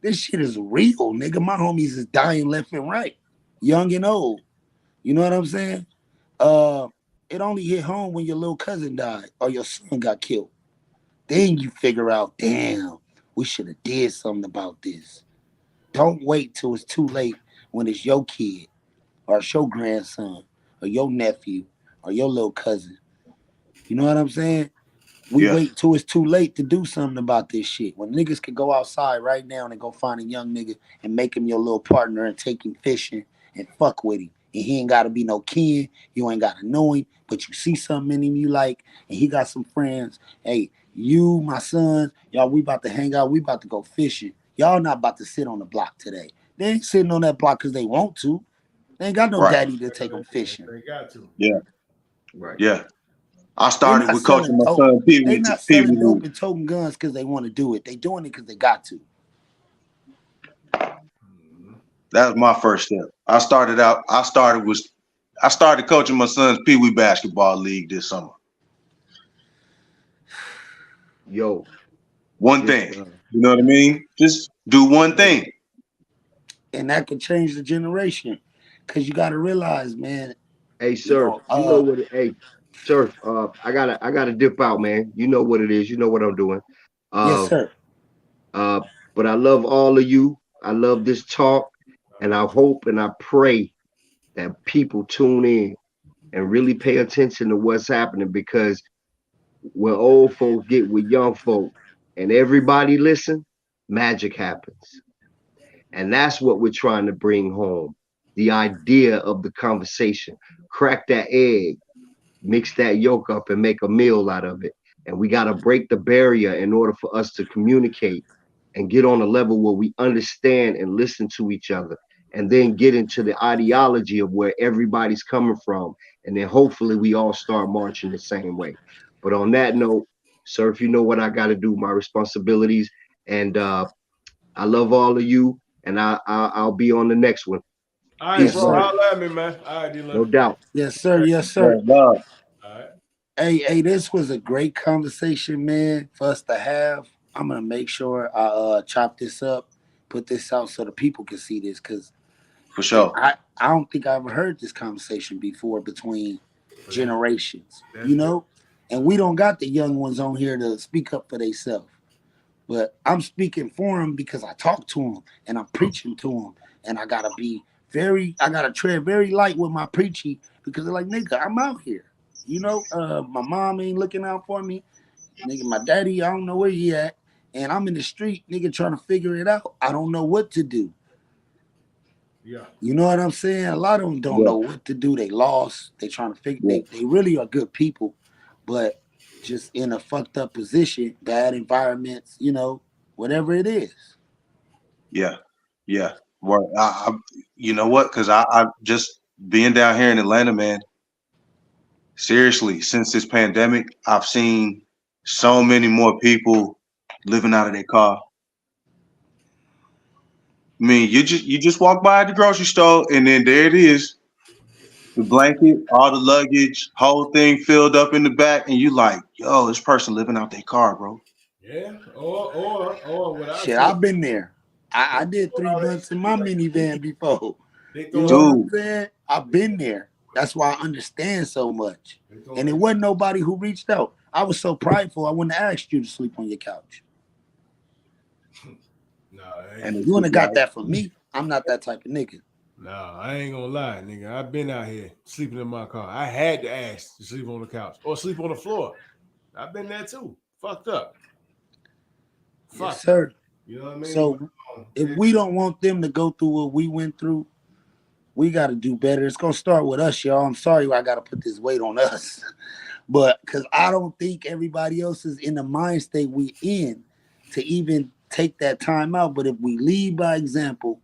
This shit is real, nigga. My homies is dying left and right, young and old. You know what I'm saying? Uh, it only hit home when your little cousin died or your son got killed. Then you figure out, damn, we should have did something about this. Don't wait till it's too late when it's your kid or it's your grandson or your nephew or your little cousin. You know what I'm saying? We Yeah, wait till it's too late to do something about this shit. When niggas could go outside right now and go find a young nigga and make him your little partner and take him fishing and fuck with him. And he ain't gotta be no kid. You ain't gotta know him, but you see something in him you like, and he got some friends. Hey, you, my son, y'all, we about to hang out. We about to go fishing. Y'all not about to sit on the block today. They ain't sitting on that block because they want to. They ain't got no right. daddy to take them fishing. They got to. Yeah, Right. yeah. I They started not with selling coaching my dope. son Pee They Wee. not Pee selling Wee. dope and toting guns because they want to do it. They doing it because they got to. Mhm. That was my first step. I started coaching my son's Pee Wee basketball league this summer. Yo, One this thing. You know what I mean? Just do one thing. And that could change the generation. Cause you gotta realize, man, hey you Surf, know, you know what hey Surf, I gotta dip out, man. You know what it is, you know what I'm doing. yes, Uh sir. uh but I love all of you. I love this talk, and I hope and I pray that people tune in and really pay attention to what's happening, because when old folks get with young folk and everybody listen, magic happens. And that's what we're trying to bring home. The idea of the conversation. Crack that egg, mix that yolk up, and make a meal out of it. And we got to break the barrier in order for us to communicate and get on a level where we understand and listen to each other, and then get into the ideology of where everybody's coming from. And then hopefully we all start marching the same way. But on that note, sir, if you know what I got to do, my responsibilities, and I love all of you, and I'll be on the next one. All right, Yes, Peace, bro. love, sir. Holla at me, man. All right, no D-Lo. doubt. Yes, sir. Yes, sir. Well, love, All right. Hey, this was a great conversation, man, for us to have. I'm gonna make sure I chop this up, put this out so the people can see this, cause for sure. I don't think I ever heard this conversation before between But generations, that's good. and we don't got the young ones on here to speak up for themselves. But I'm speaking for them because I talk to them and I'm preaching to them, and I gotta tread very light with my preaching because they're like, nigga, I'm out here. My mom ain't looking out for me. Nigga, my daddy, I don't know where he at. And I'm in the street, nigga, trying to figure it out. I don't know what to do. Yeah. You know what I'm saying? A lot of them don't Yeah, know what to do. They lost. They trying to figure. yeah, They really are good people, but just in a fucked up position, bad environments. Whatever it is. yeah, yeah. Well, you know what? Because I just being down here in Atlanta, man. seriously, since this pandemic, I've seen so many more people living out of their car. I mean, you just walk by the grocery store and then there it is, the blanket, all the luggage, whole thing filled up in the back, and you like, yo, this person living out their car, bro. Yeah, or what I Shit, say, I've been there. I did throwing 3 all that months in shit, my like minivan before. they You throwing know that what I'm Dude, saying? I've been there. That's why I understand so much. they throwing And it that wasn't nobody who reached out. I was so prideful, I wouldn't have asked you to sleep on your couch. nah, I and ain't, it's You wouldn't just have got like, that from me. I'm not that type of nigga. nah, I ain't gonna lie, nigga. I've been out here sleeping in my car. I had to ask to sleep on the couch or sleep on the floor. I've been there too. Fucked up. Yes, Fucked up. sir. You know what I mean? But So if we don't want them to go through what we went through, we got to do better. It's gonna start with us, y'all. I'm sorry I got to put this weight on us, but because I don't think everybody else is in the mind state we in to even take that time out. But if we lead by example,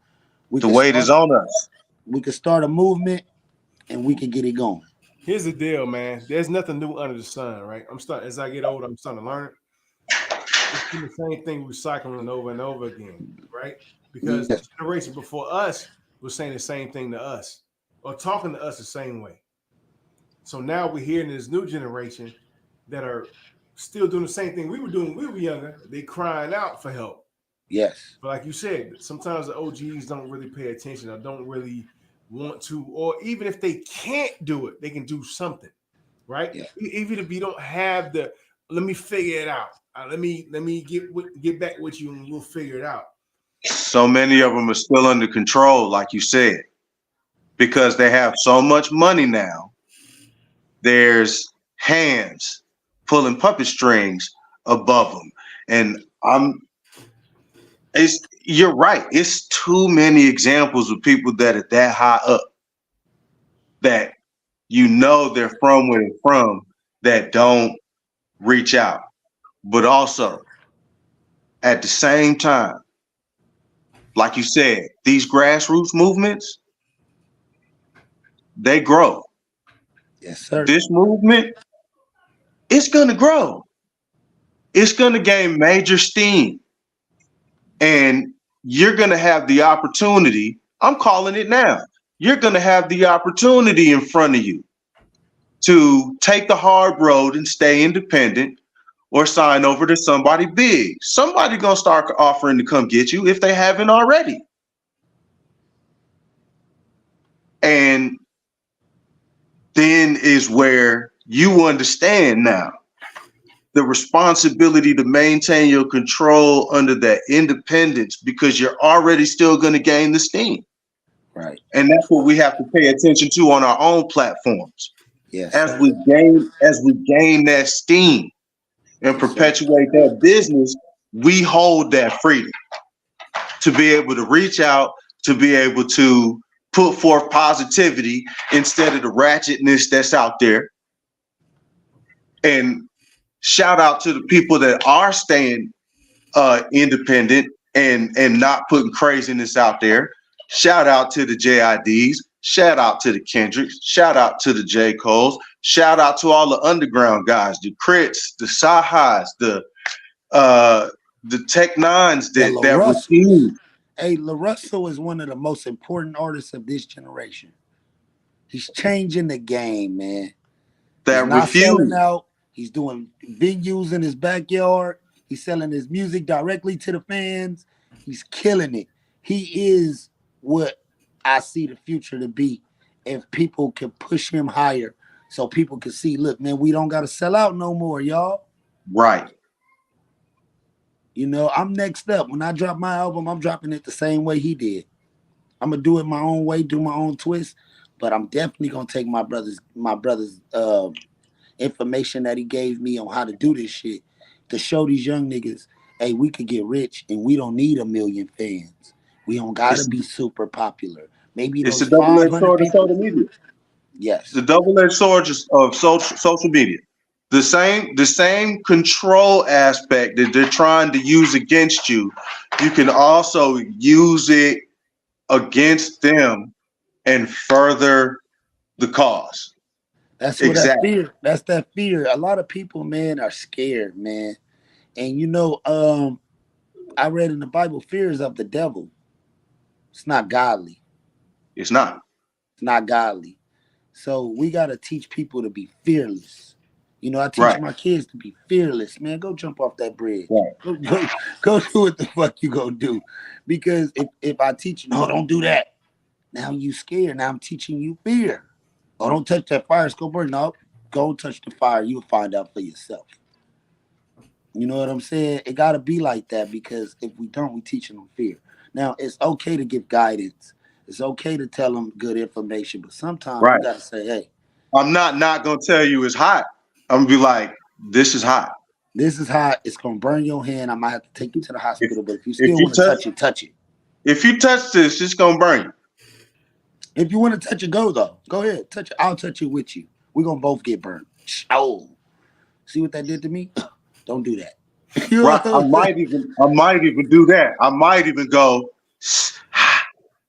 we the could weight is start. on us. We could start a movement, and we could get it going. here's the deal, man. There's nothing new under the sun, right? I'm starting as I get older, I'm starting to learn it. It's been the same thing recycling over and over again, right? Because the Yes, generation before us was saying the same thing to us or talking to us the same way. So now we're hearing this new generation that are still doing the same thing we were doing when we were younger. They crying out for help. yes, But like you said, sometimes the OGs don't really pay attention or don't really want to, or even if they can't do it, they can do something, right? yeah, Even if you don't have the, let me figure it out. Let me get back with you and we'll figure it out. So many of them are still under control, like you said, because they have so much money now. There's hands pulling puppet strings above them, and it's you're right. It's too many examples of people that are that high up that they're from where they're from that don't reach out. But also at the same time, like you said, these grassroots movements, they grow. yes, sir. This movement, it's gonna grow. It's gonna gain major steam. And you're gonna have the opportunity. I'm calling it now. You're gonna have the opportunity in front of you to take the hard road and stay independent or sign over to somebody big. Somebody gonna start offering to come get you if they haven't already. And then is where you understand now the responsibility to maintain your control under that independence because you're already still going to gain the steam. Right. And that's what we have to pay attention to on our own platforms. Yes, As sir. we gain that steam and Yes, sir. perpetuate that business, we hold that freedom to be able to reach out, to be able to put forth positivity instead of the ratchetness that's out there. And shout out to the people that are staying independent and not putting craziness out there. Shout out to the JIDs. Shout out to the Kendricks. Shout out to the J. Coles. Shout out to all the underground guys, the Crits, the Sahas, uh, the Tech Nines The that LaRussells. refuse, Hey, LaRussell is one of the most important artists of this generation. He's changing the game, man. He's that not selling refuse. out. He's doing venues in his backyard. He's selling his music directly to the fans. He's killing it. He is what I see the future to be if people can push him higher so people can see, look, man, we don't got to sell out no more, y'all. Right. You know, I'm next up. When I drop my album, I'm dropping it the same way he did. I'm gonna do it my own way, do my own twist, but I'm definitely gonna take my brother's information that he gave me on how to do this shit to show these young niggas, hey, we could get rich and we don't need 1 million fans. We don't gotta It's be super popular. Maybe it's those a double-edged 500 sword of people. social media. The Yes, double-edged sword of social media. The same control aspect that they're trying to use against you, you can also use it against them and further the cause. That's what that Exactly. fear. That's that fear. A lot of people, man, are scared, man. And I read in the Bible, fear is of the devil. It's not godly. It's not. It's not godly. So we gotta teach people to be fearless. I teach Right. my kids to be fearless. Man, go jump off that bridge. Right. Go do what the fuck you gonna do. Because if I teach you, no, don't do that. Now you scared. Now I'm teaching you fear. Oh, don't touch that fire. It's gonna burn. No, go touch the fire. You'll find out for yourself. You know what I'm saying? It gotta be like that because if we don't, we teaching them fear. Now it's okay to give guidance. It's okay to tell them good information, but sometimes you Right. gotta say, "Hey, I'm not gonna tell you it's hot. I'm gonna be like, this is hot. this is hot. It's gonna burn your hand. I might have to take you to the If hospital, but if you if still you want to touch touch it, touch it. if you touch this, it's gonna burn you. If you want to touch it, go though. Go ahead, touch it. I'll touch it with you. We're gonna both get burned. Oh, see what that did to me? Don't do that. You know Right. what I'm saying? I might even do that. I might even go,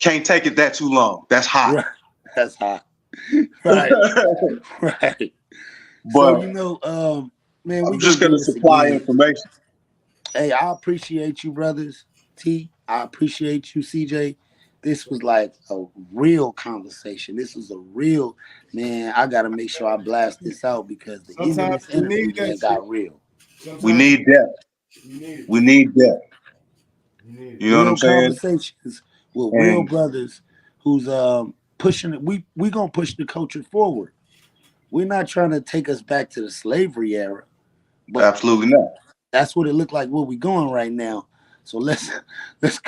can't take it that too long. That's hot. Right. That's hot. Right. Right. So But man, we I'm gonna just do gonna this supply again. information. Hey, I appreciate you, brothers. T, I appreciate you, CJ. This was like a real conversation. This was a real man. I gotta make sure I blast this out because the end of Sometimes this you interview, need man, that shit. got real. We Sometimes need depth. you need it. We need depth. You need it. You know what I'm Real saying? conversations with real And brothers who's pushing it. We gonna push the culture forward. We're not trying to take us back to the slavery era, but absolutely not. that's what it looked like where we going right now. So let's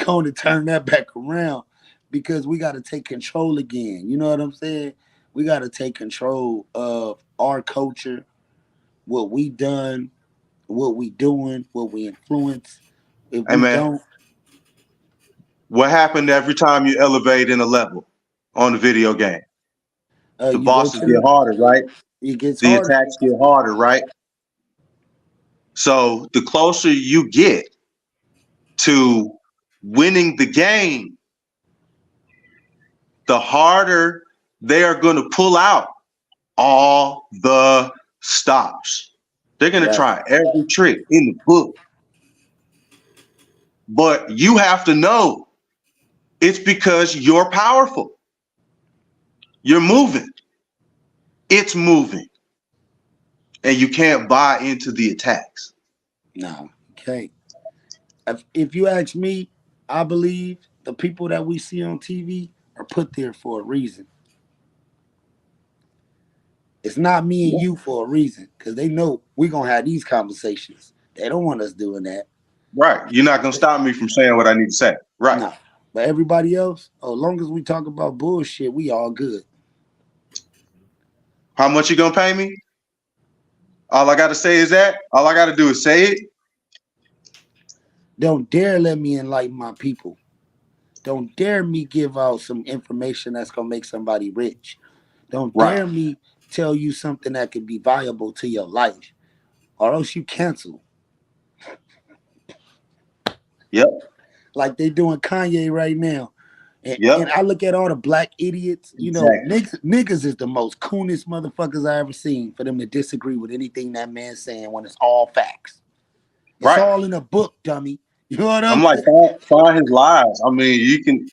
go and turn that back around because we got to take control again. You know what I'm saying? We got to take control of our culture, what we done, what we doing, what we influence. If Hey we man, don't, what happened every time you elevate in a level on the video game? The you go bosses to get harder, right? it gets The harder. attacks get harder, right? So the closer you get to winning the game, the harder they are going to pull out all the stops. They're going to Right. try every trick in the book. But you have to know it's because you're powerful. You're moving. It's moving. And you can't buy into the attacks. No, okay. If you ask me, I believe the people that we see on TV are put there for a reason. It's not me and you for a reason because they know we're gonna have these conversations. They don't want us doing that. Right. You're not going to stop me from saying what I need to say. Right. No. But everybody else, as long as we talk about bullshit, we all good. How much you going to pay me? All I got to say is that. All I got to do is say it. Don't dare let me enlighten my people. Don't dare me give out some information that's gonna make somebody rich. Don't Right. dare me tell you something that could be viable to your life, or else you cancel. Yep. Like they doing Kanye right now. Yep. And I look at all the black idiots, Exactly. niggas is the most coolest motherfuckers I ever seen for them to disagree with anything that man's saying when it's all facts. It's Right. all in a book, dummy. You know what I'm I'm like, saying? find his lies. I mean, you can,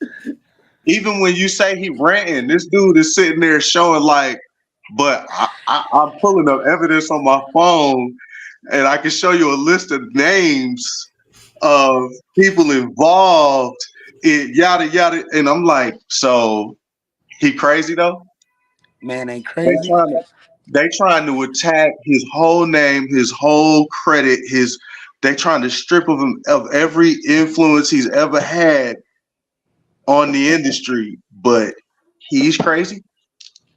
even when you say he ranting, this dude is sitting there showing like, but I'm pulling up evidence on my phone and I can show you a list of names of people involved in yada yada. And I'm like, so he crazy though? Man ain't They crazy. trying to they trying to attack his whole name, his whole credit, his they trying to strip of him of every influence he's ever had on the industry, but he's crazy.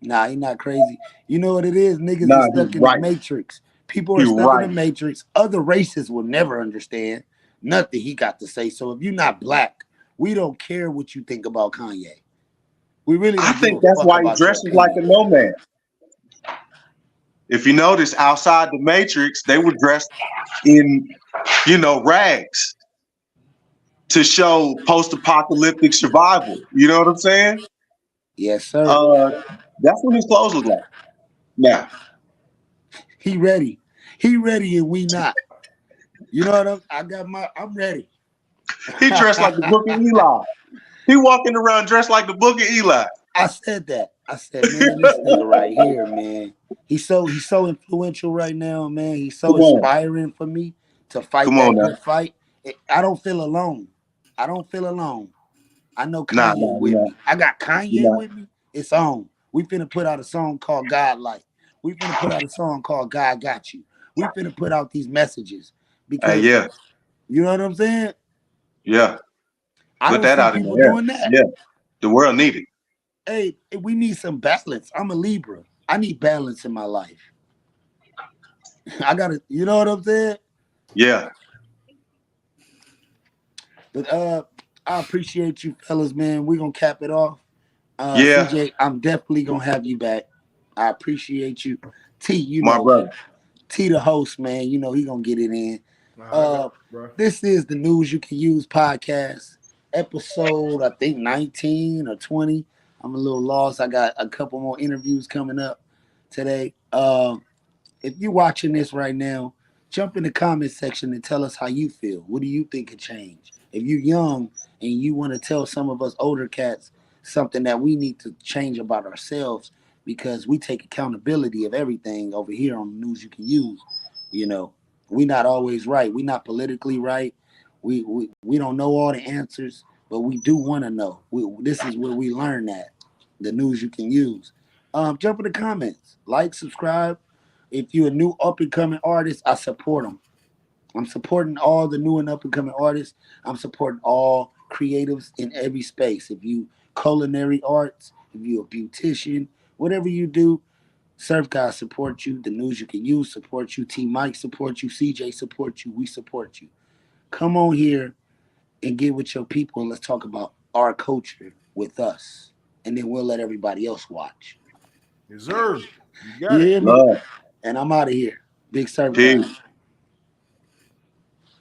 Nah, he not crazy. You know what it is? Niggas is Nah, he's stuck in the right. matrix. People are He's stuck in the right. matrix. Other races will never understand nothing he got to say. So if you're not black, we don't care what you think about Kanye. We really I don't give a think that's fuck why he about your dresses like opinion. a nomad. If you notice, outside the Matrix, they were dressed in, rags to show post-apocalyptic survival. You know what I'm saying? Yes, sir. Uh, that's what his clothes look like. Now He ready. He ready and we not. You know what I'm ready. he dressed like the Book of Eli. He walking around dressed like the Book of Eli. I said that. I said, man, this nigga right here, man. He's so influential right now, man. He's so Come on, inspiring for me to fight come on that now. good fight. I don't feel alone. I don't feel alone. I know Nah, Kanye nah, with you're not. me. I got You're Kanye not. with me. It's on. We finna put out a song called God Light. We finna put out a song called God Got You. We finna put out these messages Hey, because yeah, you know what I'm saying? yeah. I Put don't that see out in people the air. doing that. Yeah, the world need it. Hey, we need some balance. I'm a Libra. I need balance in my life. I gotta, you know what I'm saying? Yeah, But I appreciate you fellas, man. We're gonna cap it off. yeah, CJ, I'm definitely gonna have you back. I appreciate you. T, my brother. T the host, man, he gonna get it in. Nah, I got Uh you, bro. this is the News You Can Use podcast, episode I think 19 or 20. I'm a little lost. I got a couple more interviews coming up today. If you're watching this right now, jump in the comment section and tell us how you feel. What do you think could change? If you're young and you want to tell some of us older cats something that we need to change about ourselves because we take accountability of everything over here on the News You Can Use, you know, we not always right. We not politically right. We don't know all the answers, but we do want to know. This is where we learn that the News You Can Use. Jump in the comments, like, subscribe. If you're a new up and coming artist, I support them. I'm supporting all the new and up and coming artists. I'm supporting all creatives in every space. If you culinary arts, if you a beautician, whatever you do, Surf Guys support you. The News You Can Use support you. T.Mike support you. CJ support you. We support you. Come on here and get with your people and let's talk about our culture with us. And then we'll let everybody else watch. Deserve. You You got it. hear me? Love. And I'm out of here. Big Surf Peace. Guy.